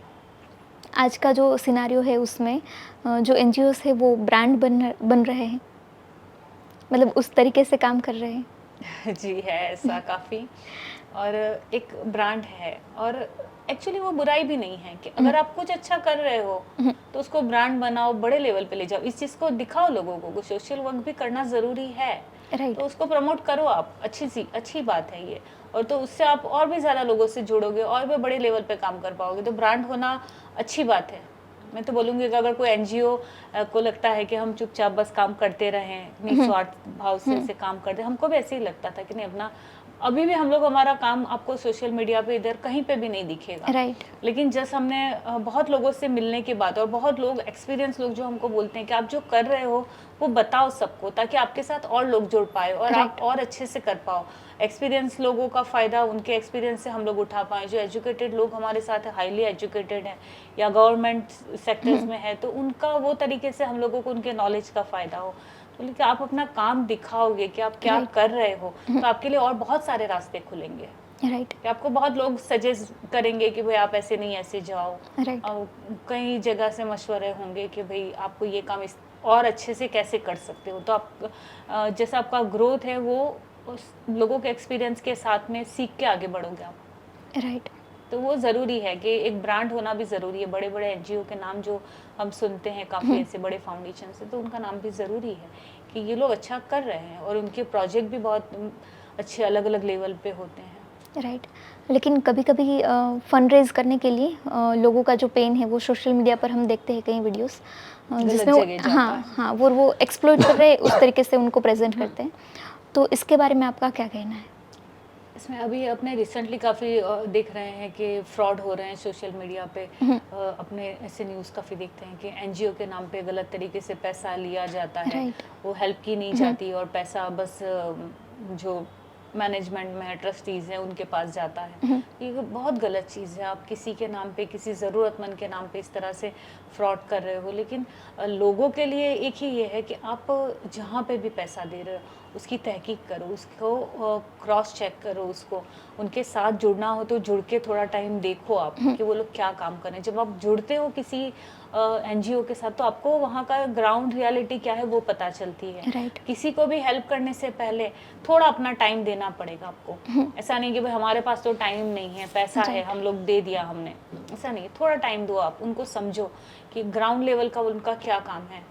आज का जो सिनेरियो है उसमें जो एनजीओज़ है वो ब्रांड बन रहे हैं, मतलब उस तरीके से काम कर रहे हैं। जी, है ऐसा काफ़ी। और एक ब्रांड है, और एक्चुअली वो बुराई भी नहीं है कि हुँ, अगर आप कुछ अच्छा कर रहे हो हुँ, तो उसको ब्रांड बनाओ, बड़े लेवल पे ले जाओ, इस चीज़ को दिखाओ लोगों को। सोशल वर्क भी करना ज़रूरी है, राइट। तो उसको प्रमोट करो आप, अच्छी बात है ये। और तो उससे आप और भी ज़्यादा लोगों से जुड़ोगे और भी बड़े लेवल पे काम कर पाओगे, तो ब्रांड होना अच्छी बात है। मैं तो बोलूँगी कि अगर कोई एनजीओ को लगता है कि हम चुपचाप बस काम करते रहें, हुँ, निस्वार्थ भाव से हुँ, ऐसे काम करते हैं, हमको भी ऐसे ही लगता था कि नहीं, अपना अभी भी हम लोग, हमारा काम आपको सोशल मीडिया पे इधर कहीं पे भी नहीं दिखेगा। राइट। लेकिन जस्ट हमने बहुत लोगों से मिलने के बाद, और बहुत लोग एक्सपीरियंस लोग जो हमको बोलते हैं कि आप जो कर रहे हो वो बताओ सबको, ताकि आपके साथ और लोग जुड़ पाए और आप राइट। और अच्छे से कर पाओ। एक्सपीरियंस लोगों का फ़ायदा उनके एक्सपीरियंस से हम लोग उठा पाएँ। जो एजुकेटेड लोग हमारे साथ हाईली एजुकेटेड हैं या गवर्नमेंट सेक्टर्स हुँ, में है, तो उनका वो तरीके से हम लोगों को उनके नॉलेज का फ़ायदा हो। बोले कि आप अपना काम दिखाओगे कि आप क्या राइट। कर रहे हो, तो आपके लिए और बहुत सारे रास्ते खुलेंगे। राइट। कि आपको बहुत लोग सजेस्ट करेंगे कि भाई आप ऐसे नहीं ऐसे जाओ। राइट। कई जगह से मशवरे होंगे कि भाई आपको ये काम इस और अच्छे से कैसे कर सकते हो। तो आप जैसा आपका ग्रोथ है वो उस लोगों के एक्सपीरियंस के साथ में सीख के आगे बढ़ोगे आप। राइट। तो वो ज़रूरी है कि एक ब्रांड होना भी ज़रूरी है। बड़े-बड़े एनजीओ के नाम जो हम सुनते हैं काफ़ी ऐसे बड़े फाउंडेशन से, तो उनका नाम भी ज़रूरी है कि ये लोग अच्छा कर रहे हैं और उनके प्रोजेक्ट भी बहुत अच्छे अलग-अलग लेवल पे होते हैं। राइट। लेकिन कभी-कभी फंड रेज़ करने के लिए लोगों का जो पेन है वो सोशल मीडिया पर हम देखते हैं कई वीडियोस गलत जिसमें वो जगह जाता हाँ, है। हाँ, वो एक्सप्लॉइट कर रहे हैं उस तरीके से उनको प्रेज़ेंट करते हैं। तो इसके बारे में आपका क्या कहना है? इसमें अभी अपने रिसेंटली काफ़ी देख रहे हैं कि फ्रॉड हो रहे हैं सोशल मीडिया पे। हुँ। अपने ऐसे न्यूज़ काफ़ी देखते हैं कि एनजीओ के नाम पे गलत तरीके से पैसा लिया जाता है। राइट। वो हेल्प की नहीं हुँ। जाती और पैसा बस जो मैनेजमेंट में है, ट्रस्टीज़ हैं, उनके पास जाता है। हुँ। ये बहुत गलत चीज़ है। आप किसी के नाम पे, किसी ज़रूरतमंद के नाम पे इस तरह से फ्रॉड कर रहे हो। लेकिन लोगों के लिए एक ही ये है कि आप जहाँ पे भी पैसा दे रहे हो उसकी तहकीक करो, उसको क्रॉस चेक करो, उसको उनके साथ जुड़ना हो तो जुड़ के थोड़ा टाइम देखो आप हुँ। कि वो लोग क्या काम कर रहे हैं। जब आप जुड़ते हो किसी एनजीओ के साथ तो आपको वहाँ का ग्राउंड रियलिटी क्या है वो पता चलती है। राइट। किसी को भी हेल्प करने से पहले थोड़ा अपना टाइम देना पड़ेगा आपको। हुँ। ऐसा नहीं कि भाई हमारे पास तो टाइम नहीं है, पैसा है, राइट। हम लोग दे दिया हमने। ऐसा नहीं है, थोड़ा टाइम दो आप, उनको समझो कि ग्राउंड लेवल का उनका क्या काम है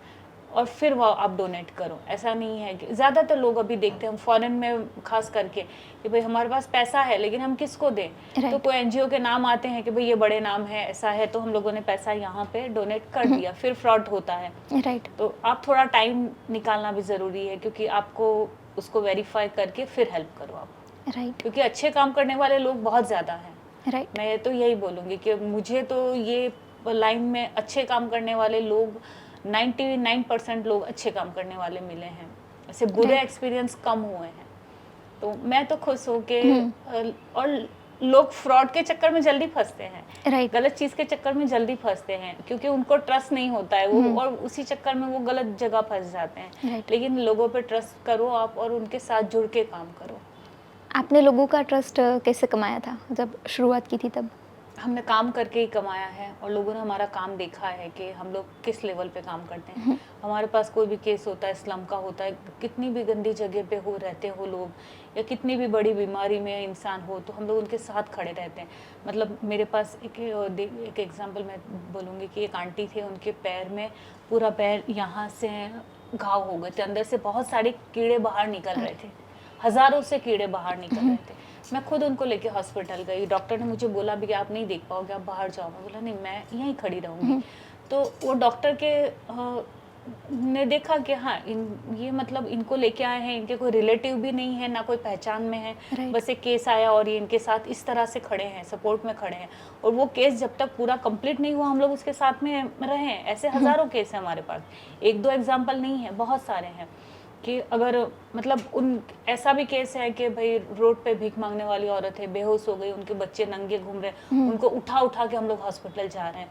और फिर वो आप डोनेट करो। ऐसा नहीं है कि ज़्यादातर लोग अभी देखते हैं हम फॉरेन में खास करके कि भाई हमारे पास पैसा है लेकिन हम किसको दें। तो राइट। कोई एनजीओ के नाम आते हैं कि भाई ये बड़े नाम है, ऐसा है, तो हम लोगों ने पैसा यहाँ पे डोनेट कर हुँ। दिया, फिर फ्रॉड होता है। राइट। तो आप थोड़ा टाइम निकालना भी ज़रूरी है क्योंकि आपको उसको वेरीफाई करके फिर हेल्प करो आप। राइट। क्योंकि अच्छे काम करने वाले लोग बहुत ज़्यादा हैं। राइट। मैं तो यही बोलूँगी कि मुझे तो ये लाइन में अच्छे काम करने वाले लोग 99% लोग अच्छे काम करने वाले मिले हैं। ऐसे बुरे राइट। एक्सपीरियंस कम हुए हैं। तो मैं तो खुश हूँ कि हुँ। और लोग फ्रॉड के चक्कर में जल्दी फँसते हैं। राइट। गलत चीज़ के चक्कर में जल्दी फँसते हैं क्योंकि उनको ट्रस्ट नहीं होता है वो हुँ। और उसी चक्कर में वो गलत जगह फँस जाते हैं। राइट। लेकिन लोगों पे ट्रस्ट करो आप और उनके साथ जुड़ के काम करो। आपने लोगों का ट्रस्ट कैसे कमाया था जब शुरुआत की थी तब? हमने काम करके ही कमाया है और लोगों ने हमारा काम देखा है कि हम लोग किस लेवल पे काम करते हैं। हुँ। हमारे पास कोई भी केस होता है, स्लम का होता है, कितनी भी गंदी जगह पे हो रहते हो लोग या कितनी भी बड़ी बीमारी में इंसान हो तो हम लोग उनके साथ खड़े रहते हैं। मतलब मेरे पास एक एग्जांपल मैं बोलूँगी कि एक आंटी थे, उनके पैर में पूरा पैर यहाँ से घाव हो गए थे, अंदर से बहुत सारे कीड़े बाहर निकल रहे थे, हज़ारों से कीड़े बाहर निकल रहे थे। मैं खुद उनको लेके हॉस्पिटल गई, डॉक्टर ने मुझे बोला भी कि आप नहीं देख पाओगे, आप बाहर जाओ। मैं बोला नहीं, मैं यहीं खड़ी रहूँगी। तो वो डॉक्टर के ने देखा कि हाँ ये मतलब इनको लेके आए हैं, इनके कोई रिलेटिव भी नहीं है, ना कोई पहचान में है, राइट। बस एक केस आया और ये इनके साथ इस तरह से खड़े हैं, सपोर्ट में खड़े हैं। और वो केस जब तक पूरा कंप्लीट नहीं हुआ हम लोग उसके साथ में रहे हैं। ऐसे हज़ारों केस हैं हमारे पास, एक दो एग्जाम्पल नहीं है, बहुत सारे हैं कि अगर मतलब उन ऐसा भी केस है कि भाई रोड पे भीख मांगने वाली औरत है, बेहोश हो गई, उनके बच्चे नंगे घूम रहे हैं, उनको उठा उठा के हम लोग हॉस्पिटल जा रहे हैं।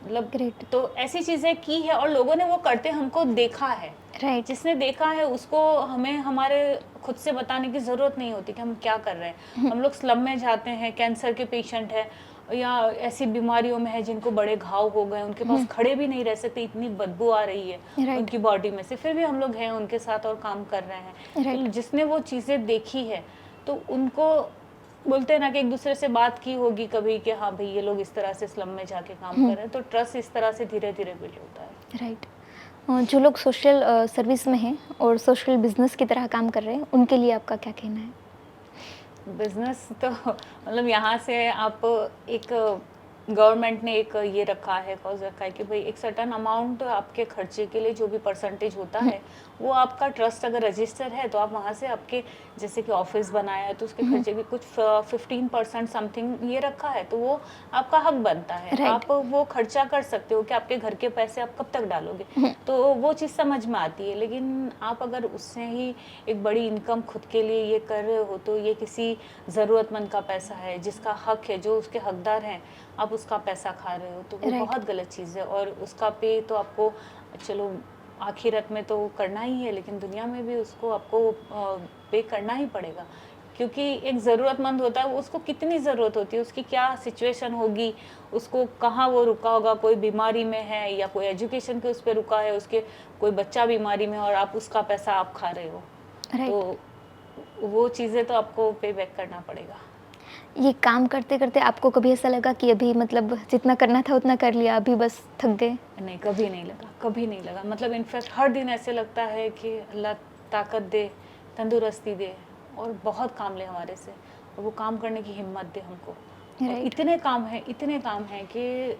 मतलब ग्रेट। तो ऐसी चीज़ें की है और लोगों ने वो करते हमको देखा है। राइट। जिसने देखा है उसको हमें हमारे खुद से बताने की ज़रूरत नहीं होती कि हम क्या कर रहे हैं। हम लोग स्लम में जाते हैं, कैंसर के पेशेंट है या ऐसी बीमारियों में है जिनको बड़े घाव हो गए, उनके पास खड़े भी नहीं रह सकते, इतनी बदबू आ रही है राइट। उनकी बॉडी में से, फिर भी हम लोग हैं उनके साथ और काम कर रहे हैं। राइट। तो जिसने वो चीज़ें देखी है तो उनको बोलते हैं ना कि एक दूसरे से बात की होगी कभी कि हाँ भाई ये लोग इस तरह से स्लम में जाके काम कर रहे हैं, तो ट्रस्ट इस तरह से धीरे धीरे बिल्ड होता है। राइट। जो लोग सोशल सर्विस में हैं और सोशल बिजनेस की तरह काम कर रहे हैं उनके लिए आपका क्या कहना है? बिजनेस तो मतलब यहाँ से आप एक गवर्नमेंट ने एक ये रखा है, कॉज रखा है कि भाई एक सर्टन अमाउंट आपके खर्चे के लिए जो भी परसेंटेज होता है वो आपका ट्रस्ट अगर रजिस्टर है तो आप वहाँ से आपके जैसे कि ऑफिस बनाया है तो उसके खर्चे भी कुछ 15% समथिंग ये रखा है, तो वो आपका हक बनता है। राइट। आप वो खर्चा कर सकते हो कि आपके घर के पैसे आप कब तक डालोगे, तो वो चीज़ समझ में आती है। लेकिन आप अगर उससे ही एक बड़ी इनकम खुद के लिए ये कर रहे हो तो ये किसी ज़रूरतमंद का पैसा है जिसका हक है, जो उसके हकदार हैं, आप उसका पैसा खा रहे हो, तो वो राइट। बहुत गलत चीज़ है। और उसका पे तो आपको चलो आखिरत में तो करना ही है, लेकिन दुनिया में भी उसको आपको पे करना ही पड़ेगा, क्योंकि एक ज़रूरतमंद होता है, वो उसको कितनी ज़रूरत होती है, उसकी क्या सिचुएशन होगी, उसको कहाँ वो रुका होगा, कोई बीमारी में है या कोई एजुकेशन के उस पे रुका है, उसके कोई बच्चा बीमारी में है और आप उसका पैसा आप खा रहे हो, राइट। तो वो चीज़ें तो आपको पे बैक करना पड़ेगा। ये काम करते-करते आपको कभी ऐसा लगा कि अभी मतलब जितना करना था उतना कर लिया, अभी बस थक गए? नहीं, कभी नहीं लगा, कभी नहीं लगा। मतलब इनफैक्ट हर दिन ऐसे लगता है कि अल्लाह ताकत दे, तंदुरुस्ती दे और बहुत काम ले हमारे से, और वो काम करने की हिम्मत दे हमको। और राइट, इतने काम हैं कि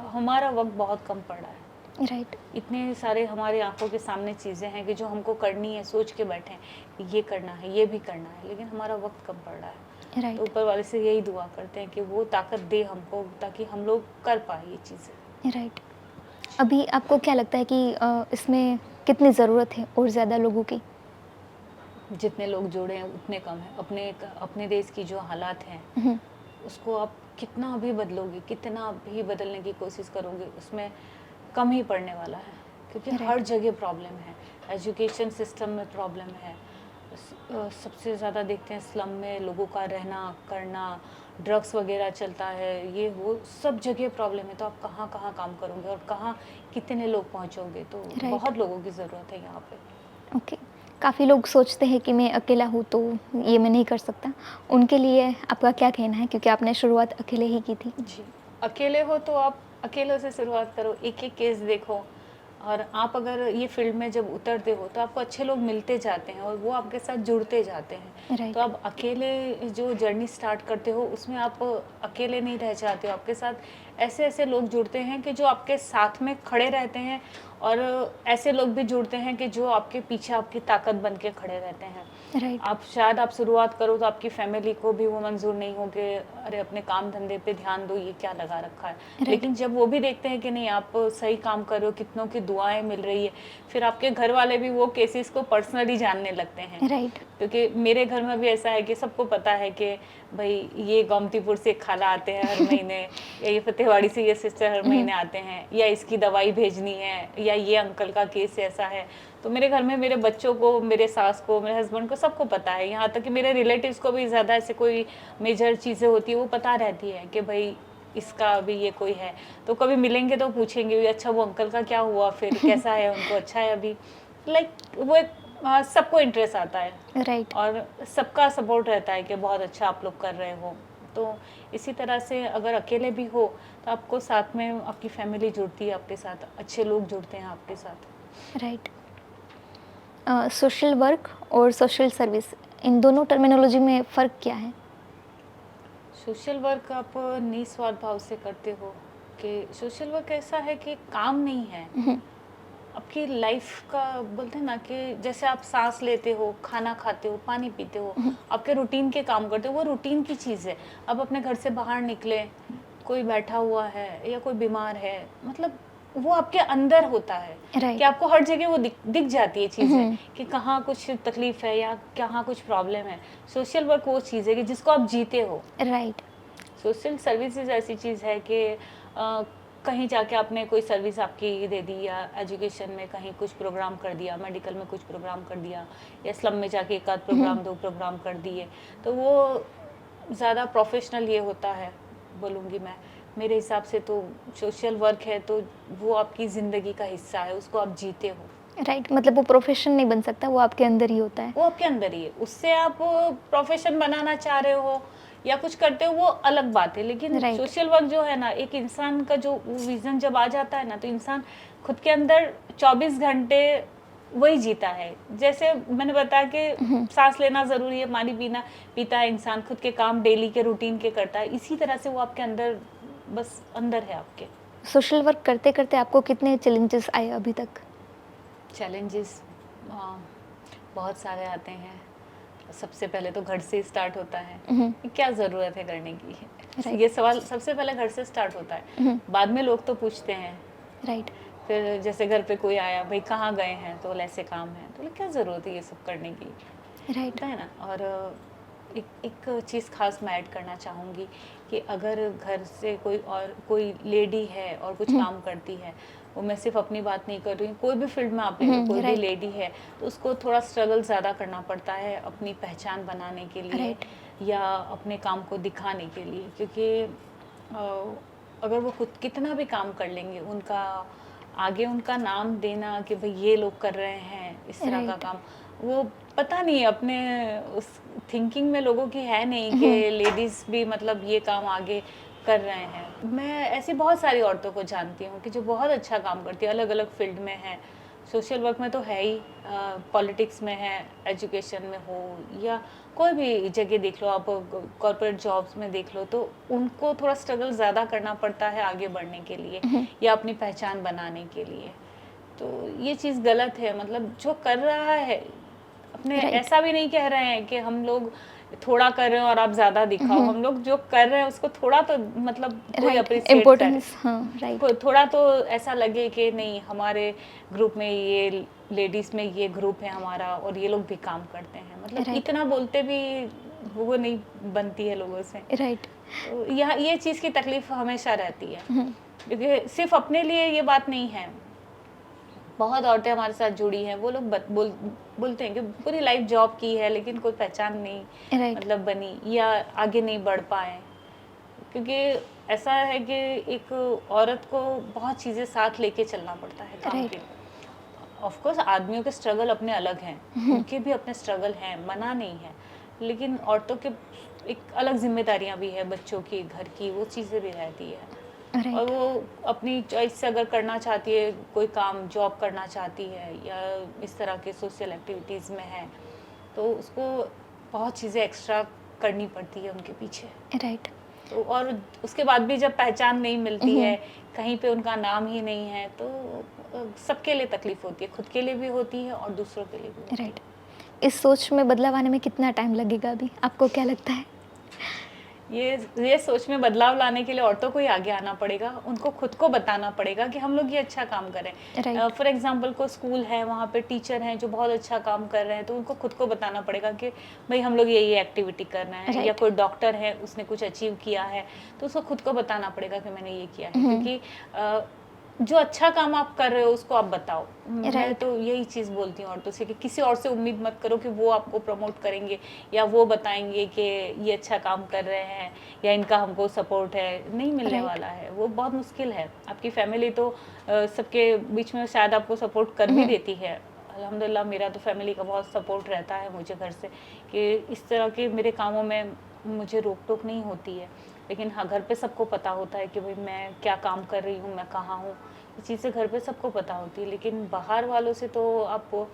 हमारा वक़्त बहुत कम पड़ रहा है। राइट, इतने सारे हमारी आँखों के सामने चीज़ें हैं कि जो हमको करनी है, सोच के बैठे हैं, कि ये करना है, ये भी करना है, लेकिन हमारा वक़्त कम पड़ रहा है। तो राइट, ऊपर वाले से यही दुआ करते हैं कि वो ताकत दे हमको, ताकि हम लोग कर पाएँ ये चीज़ें। राइट। अभी आपको क्या लगता है कि इसमें कितनी ज़रूरत है और ज़्यादा लोगों की? जितने लोग जुड़े हैं उतने कम हैं। अपने देश की जो हालात हैं, हुँ, उसको आप कितना भी बदलोगे, कितना भी बदलने की कोशिश करोगे, उसमें कम ही पड़ने वाला है, क्योंकि हर राइट, जगह प्रॉब्लम है। एजुकेशन सिस्टम में प्रॉब्लम है। सबसे ज़्यादा देखते हैं स्लम में लोगों का रहना करना, ड्रग्स वगैरह चलता है, ये वो सब जगह प्रॉब्लम है। तो आप कहाँ कहाँ काम करोगे और कहाँ कितने लोग पहुँचोगे, तो राइट, बहुत लोगों की ज़रूरत है यहाँ पे। ओके। काफ़ी लोग सोचते हैं कि मैं अकेला हूँ तो ये मैं नहीं कर सकता। उनके लिए आपका क्या कहना है? क्योंकि आपने शुरुआत अकेले ही की थी। जी, अकेले हो तो आप अकेले से शुरुआत करो, एक-एक केस देखो, और आप अगर ये फ़ील्ड में जब उतरते हो तो आपको अच्छे लोग मिलते जाते हैं और वो आपके साथ जुड़ते जाते हैं। तो राइट, आप अकेले जो जर्नी स्टार्ट करते हो उसमें आप अकेले नहीं रह जाते हो, आपके साथ ऐसे-ऐसे लोग जुड़ते हैं कि जो आपके साथ में खड़े रहते हैं, और ऐसे लोग भी जुड़ते हैं कि जो आपके पीछे आपकी ताकत बन के खड़े रहते हैं। राइट, आप शुरुआत करो तो आपकी फैमिली को भी वो मंज़ूर नहीं हो कि अरे अपने काम धंधे पे ध्यान दो, ये क्या लगा रखा है। राइट, लेकिन जब वो भी देखते हैं कि नहीं आप सही काम कर रहे हो, कितनों की दुआएँ मिल रही है, फिर आपके घर वाले भी वो केसेस को पर्सनली जानने लगते हैं। राइट, क्योंकि मेरे घर में भी ऐसा है कि सबको पता है कि भई ये गोमतीपुर से खाला आते हैं हर महीने, या ये फतेहवाड़ी से ये सिस्टर हर हुँ, महीने आते हैं, या इसकी दवाई भेजनी है, या ये अंकल का केस ऐसा है। तो मेरे घर में मेरे बच्चों को, मेरे सास को, मेरे हस्बैंड को सबको पता है। यहाँ तक कि मेरे रिलेटिव्स को भी ज़्यादा ऐसे कोई मेजर चीज़ें होती है वो पता रहती है कि भई इसका अभी ये कोई है। तो कभी मिलेंगे तो पूछेंगे भी, अच्छा वो अंकल का क्या हुआ फिर, कैसा है, उनको अच्छा है अभी? लाइक वो एक सबको इंटरेस्ट आता है राइट, और सबका सपोर्ट रहता है कि बहुत अच्छा आप लोग कर रहे हो। तो इसी तरह से अगर अकेले भी हो तो आपको साथ में आपकी फैमिली जुड़ती है आपके साथ, अच्छे लोग जुड़ते हैं आपके साथ। राइट। सोशल वर्क और सोशल सर्विस इन दोनों टर्मिनोलॉजी में फ़र्क क्या है? सोशल वर्क आप निस्वार्थ भाव से करते हो, कि सोशल वर्क ऐसा है कि काम नहीं है, हुँ, आपकी लाइफ का बोलते हैं ना कि जैसे आप सांस लेते हो, खाना खाते हो, पानी पीते हो, हुँ, आपके रूटीन के काम करते हो, वो रूटीन की चीज़ है। अब अपने घर से बाहर निकले, कोई बैठा हुआ है या कोई बीमार है, मतलब वो आपके अंदर होता है कि राइट, आपको हर जगह वो दिख जाती है चीज़ें, हुँ, कि कहाँ कुछ तकलीफ है या कहाँ कुछ प्रॉब्लम है। सोशल वर्क वो चीज़ है कि जिसको आप जीते हो। राइट, सोशल सर्विसेज ऐसी चीज़ है कि कहीं जाके आपने कोई सर्विस आपकी दे दी, या एजुकेशन में कहीं कुछ प्रोग्राम कर दिया, मेडिकल में कुछ प्रोग्राम कर दिया, या स्लम में जाके एक आध हुँ, प्रोग्राम 2 प्रोग्राम कर दिए, तो वो ज़्यादा प्रोफेशनल ये होता है, बोलूँगी मैं। मेरे हिसाब से तो सोशल वर्क है तो वो आपकी ज़िंदगी का हिस्सा है, उसको आप जीते हो। राइट मतलब वो प्रोफ़ेशन नहीं बन सकता, वो आपके अंदर ही होता है। वो आपके अंदर ही है, उससे आप प्रोफेशन बनाना चाह रहे हो या कुछ करते हो वो अलग बात है, लेकिन राइट, सोशल वर्क जो है ना, एक इंसान का जो विजन जब आ जाता है ना, तो इंसान खुद के अंदर 24 घंटे वही जीता है। जैसे मैंने बताया कि हुँ, सांस लेना ज़रूरी है, पानी पीना पीता है इंसान, खुद के काम डेली के रूटीन के करता है, इसी तरह से वो आपके अंदर बस अंदर है आपके। सोशल वर्क करते-करते आपको कितने चैलेंजेस आए अभी तक? चैलेंजेस बहुत सारे आते हैं। सबसे पहले तो घर से स्टार्ट होता है हुँ, कि क्या ज़रूरत है करने की। राइट, ये सवाल सबसे पहले घर से स्टार्ट होता है, हुँ, बाद में लोग तो पूछते हैं। राइट, फिर जैसे घर पे कोई आया, भाई कहाँ गए हैं, तो बोले ऐसे काम है, तो बोले क्या ज़रूरत है ये सब करने की, राइट, होता है ना। और एक एक चीज़ खास मैं ऐड करना चाहूँगी कि अगर घर से कोई लेडी है और कुछ हुँ, काम करती है, वो मैं सिर्फ अपनी बात नहीं कर रही हूँ, कोई भी फील्ड में आप ले लो, कोई भी राइट, लेडी है तो उसको थोड़ा स्ट्रगल ज़्यादा करना पड़ता है अपनी पहचान बनाने के लिए राइट, या अपने काम को दिखाने के लिए, क्योंकि अगर वो खुद कितना भी काम कर लेंगे, उनका आगे उनका नाम देना कि भाई ये लोग कर रहे हैं इस तरह का राइट। काम, वो पता नहीं अपने उस थिंकिंग में लोगों की है नहीं कि लेडीज़ भी मतलब ये काम आगे कर रहे हैं। मैं ऐसी बहुत सारी औरतों को जानती हूँ कि जो बहुत अच्छा काम करती है, अलग अलग फील्ड में है, सोशल वर्क में तो है ही, पॉलिटिक्स में है, एजुकेशन में हो या कोई भी जगह देख लो आप, कॉर्पोरेट जॉब्स में देख लो, तो उनको थोड़ा स्ट्रगल ज़्यादा करना पड़ता है आगे बढ़ने के लिए या अपनी पहचान बनाने के लिए। तो ये चीज़ गलत है, मतलब जो कर रहा है अपने, राइट। ऐसा भी नहीं कह रहे हैं कि हम लोग थोड़ा कर रहे हैं और आप ज़्यादा दिखाओ, हम लोग जो कर रहे हैं उसको थोड़ा तो मतलब कोई राइट, अप्रिशिएट करे, इम्पोर्टेंस, हाँ, राइट, थोड़ा तो ऐसा लगे कि नहीं हमारे ग्रुप में ये लेडीज में ये ग्रुप है हमारा और ये लोग भी काम करते हैं, मतलब राइट, इतना बोलते भी वो नहीं बनती है लोगों से। राइट। तो यह ये चीज़ की तकलीफ हमेशा रहती है, क्योंकि सिर्फ अपने लिए ये बात नहीं है, बहुत औरतें हमारे साथ जुड़ी हैं, वो लोग बोलते हैं कि पूरी लाइफ जॉब की है लेकिन कोई पहचान नहीं राइट, मतलब बनी या आगे नहीं बढ़ पाए, क्योंकि ऐसा है कि एक औरत को बहुत चीज़ें साथ लेके चलना पड़ता है काम राइट। के। ऑफ कोर्स आदमियों के स्ट्रगल अपने अलग हैं, उनके भी अपने स्ट्रगल हैं, मना नहीं है, लेकिन औरतों के एक अलग जिम्मेदारियां भी है, बच्चों की, घर की, वो चीज़ें भी रहती है। और राइट, वो अपनी चॉइस से अगर करना चाहती है कोई काम, जॉब करना चाहती है या इस तरह के सोशल एक्टिविटीज़ में है, तो उसको बहुत चीज़ें एक्स्ट्रा करनी पड़ती है उनके पीछे। राइट। तो और उसके बाद भी जब पहचान नहीं मिलती है, कहीं पे उनका नाम ही नहीं है, तो सबके लिए तकलीफ होती है, खुद के लिए भी होती है और दूसरों के लिए भी होती राइट। इस सोच में बदलाव आने में कितना टाइम लगेगा अभी? आपको क्या लगता है? है। ये सोच में बदलाव लाने के लिए औरतों को ही आगे आना पड़ेगा, उनको खुद को बताना पड़ेगा कि हम लोग ये अच्छा काम करें। राइट, फॉर एग्जांपल कोई स्कूल है, वहाँ पे टीचर हैं जो बहुत अच्छा काम कर रहे हैं, तो उनको खुद को बताना पड़ेगा कि भाई हम लोग ये एक्टिविटी कर रहे हैं, या राइट। कोई डॉक्टर है उसने कुछ अचीव किया है, तो उसको खुद को बताना पड़ेगा कि मैंने ये किया है, क्योंकि जो अच्छा काम आप कर रहे हो उसको आप बताओ। मैं राइट, तो यही चीज़ बोलती हूँ औरतों से कि किसी और से उम्मीद मत करो कि वो आपको प्रमोट करेंगे या वो बताएंगे कि ये अच्छा काम कर रहे हैं या इनका हमको सपोर्ट है, नहीं मिलने राइट। वाला है, वो बहुत मुश्किल है। आपकी फैमिली तो सबके बीच में शायद आपको सपोर्ट कर भी देती है, अल्हम्दुलिल्लाह मेरा तो फैमिली का बहुत सपोर्ट रहता है मुझे घर से कि इस तरह के मेरे कामों में मुझे रोक टोक नहीं होती है, लेकिन हाँ घर पे सबको पता होता है कि भाई मैं क्या काम कर रही हूँ, मैं कहाँ हूँ, ये चीज़ें घर पे सबको पता होती है। लेकिन बाहर वालों से तो आप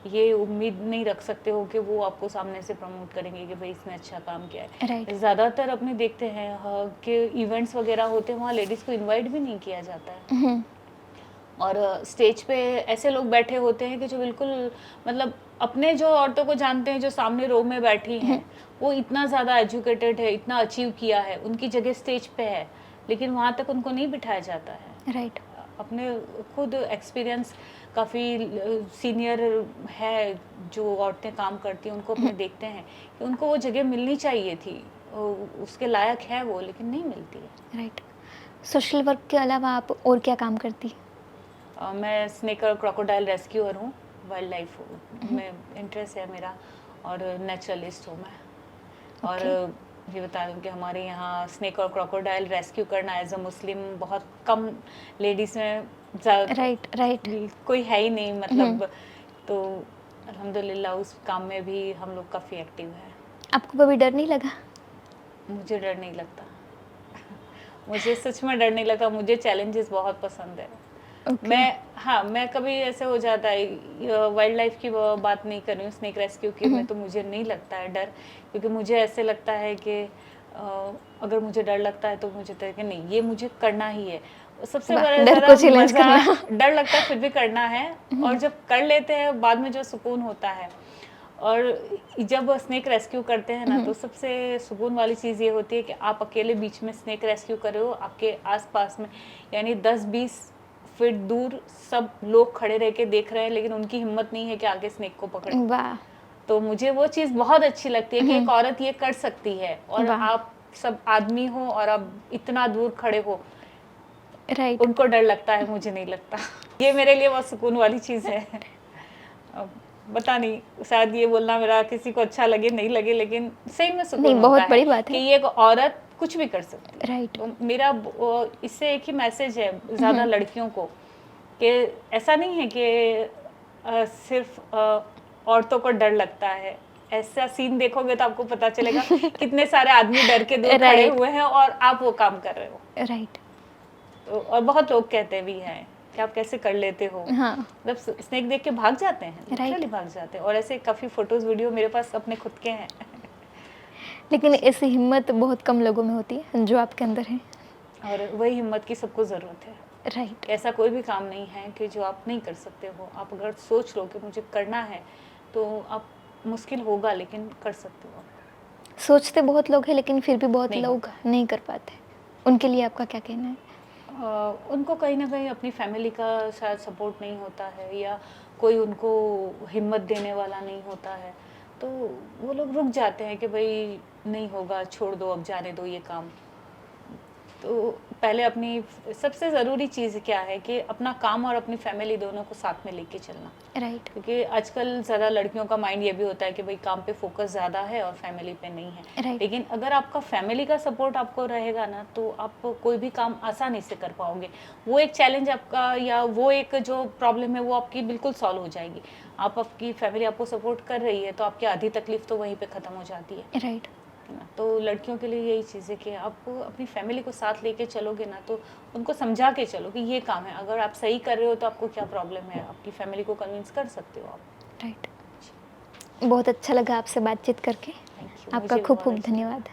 ये उम्मीद नहीं रख सकते हो कि वो आपको सामने से प्रमोट करेंगे कि भाई इसने अच्छा काम किया राइट, है। ज़्यादातर अपने देखते हैं हाँ, कि इवेंट्स वगैरह होते हैं, वहाँ लेडीज़ को इनवाइट भी नहीं किया जाता है, और स्टेज पे ऐसे लोग बैठे होते हैं कि जो बिल्कुल मतलब अपने जो औरतों को जानते हैं जो सामने रो में बैठी हैं, वो इतना ज़्यादा एजुकेटेड है, इतना अचीव किया है, उनकी जगह स्टेज पे है, लेकिन वहाँ तक उनको नहीं बिठाया जाता है। राइट, अपने खुद एक्सपीरियंस काफ़ी सीनियर है जो औरतें काम करती हैं, उनको अपने देखते हैं कि उनको वो जगह मिलनी चाहिए थी, उसके लायक है वो, लेकिन नहीं मिलती है। राइट। सोशल वर्क के अलावा आप और क्या काम करती? मैं स्नेक और क्रोकोडाइल रेस्क्यूअर हूँ, वाइल्ड लाइफ में इंटरेस्ट है मेरा, और नेचुरलिस्ट हूँ मैं। और ओके, ये बता दूँ कि हमारे यहाँ स्नेक और क्रोकोडाइल रेस्क्यू करना एज अ मुस्लिम बहुत कम लेडीज़ में राइट, राइट। कोई है ही नहीं, मतलब तो अल्हम्दुलिल्लाह उस काम में भी हम लोग काफ़ी एक्टिव है। आपको कभी डर नहीं लगा? मुझे डर नहीं लगता मुझे सच में डर नहीं लगता, मुझे चैलेंजेस बहुत पसंद है। ओके, मैं कभी ऐसे हो जाता है, वाइल्ड लाइफ की बात नहीं कर रही हूँ, स्नेक रेस्क्यू की में तो मुझे नहीं लगता है डर, क्योंकि मुझे ऐसे लगता है कि अगर मुझे डर लगता है तो मुझे तो कि नहीं ये मुझे करना ही है। सबसे वाह! बड़ा डर ज़रा को चैलेंज मज़ा, करना। डर लगता है फिर भी करना है, और जब कर लेते हैं बाद में जो सुकून होता है, और जब स्नेक रेस्क्यू करते हैं ना, तो सबसे सुकून वाली चीज़ ये होती है कि आप अकेले बीच में स्नेक रेस्क्यू कर रहे हो, आपके आसपास में यानी 10-20 फीट दूर सब लोग खड़े रह के देख रहे हैं, लेकिन उनकी हिम्मत नहीं है कि आगे स्नेक को पकड़े। वाह! तो मुझे वो चीज़ बहुत अच्छी लगती है कि एक औरत ये कर सकती है, और वाह! आप सब आदमी हो और आप इतना दूर खड़े हो, राइट। उनको डर लगता है, मुझे नहीं लगता। ये मेरे लिए बहुत सुकून वाली चीज़ है। अब पता नहीं, शायद ये बोलना मेरा किसी को अच्छा लगे नहीं लगे, लेकिन सही में सुकून नहीं, होता बहुत है बड़ी बात कि है। ये एक औरत कुछ भी कर सकती है। राइट। तो मेरा इससे एक ही मैसेज है ज़्यादा लड़कियों को, कि ऐसा नहीं है कि सिर्फ औरतों को डर लगता है। ऐसा सीन देखोगे तो आपको पता चलेगा कितने सारे आदमी डर के दूर खड़े राइट। हुए हैं और आप वो काम कर रहे हो। राइट। तो और बहुत लोग कहते भी हैं कि आप कैसे कर लेते हो, हाँ। मतलब स्नेक देख के भाग जाते हैं, लिटरली भाग जाते हैं। और ऐसे काफ़ी फोटोज़ वीडियो मेरे पास अपने खुद के हैं। लेकिन ऐसी हिम्मत बहुत कम लोगों में होती है जो आपके अंदर है। और वही हिम्मत की सबको ज़रूरत है। राइट। ऐसा कोई भी काम नहीं है कि जो आप नहीं कर सकते हो। आप अगर सोच लो कि मुझे करना है, तो आप मुश्किल होगा लेकिन कर सकते हो आप। सोचते बहुत लोग हैं लेकिन फिर भी बहुत नहीं लोग नहीं कर पाते। उनके लिए आपका क्या कहना है? उनको कहीं ना कहीं अपनी फैमिली का शायद सपोर्ट नहीं होता है, या कोई उनको हिम्मत देने वाला नहीं होता है, तो वो लोग रुक जाते हैं कि भाई नहीं होगा, छोड़ दो, अब जाने दो ये काम। तो पहले अपनी सबसे ज़रूरी चीज़ क्या है कि अपना काम और अपनी फैमिली दोनों को साथ में लेके चलना। राइट। क्योंकि आजकल ज़्यादा लड़कियों का माइंड ये भी होता है कि भाई काम पे फोकस ज़्यादा है और फैमिली पे नहीं है। राइट। लेकिन अगर आपका फैमिली का सपोर्ट आपको रहेगा ना, तो आप कोई भी काम आसानी से कर पाओगे। वो एक चैलेंज आपका, या वो एक जो प्रॉब्लम है वो आपकी बिल्कुल सॉल्व हो जाएगी। आप, आपकी फैमिली आपको सपोर्ट कर रही है तो आपकी आधी तकलीफ तो वहीं पे ख़त्म हो जाती है। राइट। है ना? तो लड़कियों के लिए यही चीज़ है कि आप अपनी फैमिली को साथ लेके चलोगे ना, तो उनको समझा के चलो कि ये काम है, अगर आप सही कर रहे हो तो आपको क्या प्रॉब्लम है, आपकी फैमिली को कन्विंस कर सकते हो आप। राइट। बहुत अच्छा लगा आपसे बातचीत करके। थैंक यू, आपका मुझे भी खूब बहुत खूब अच्छा लगा। धन्यवाद।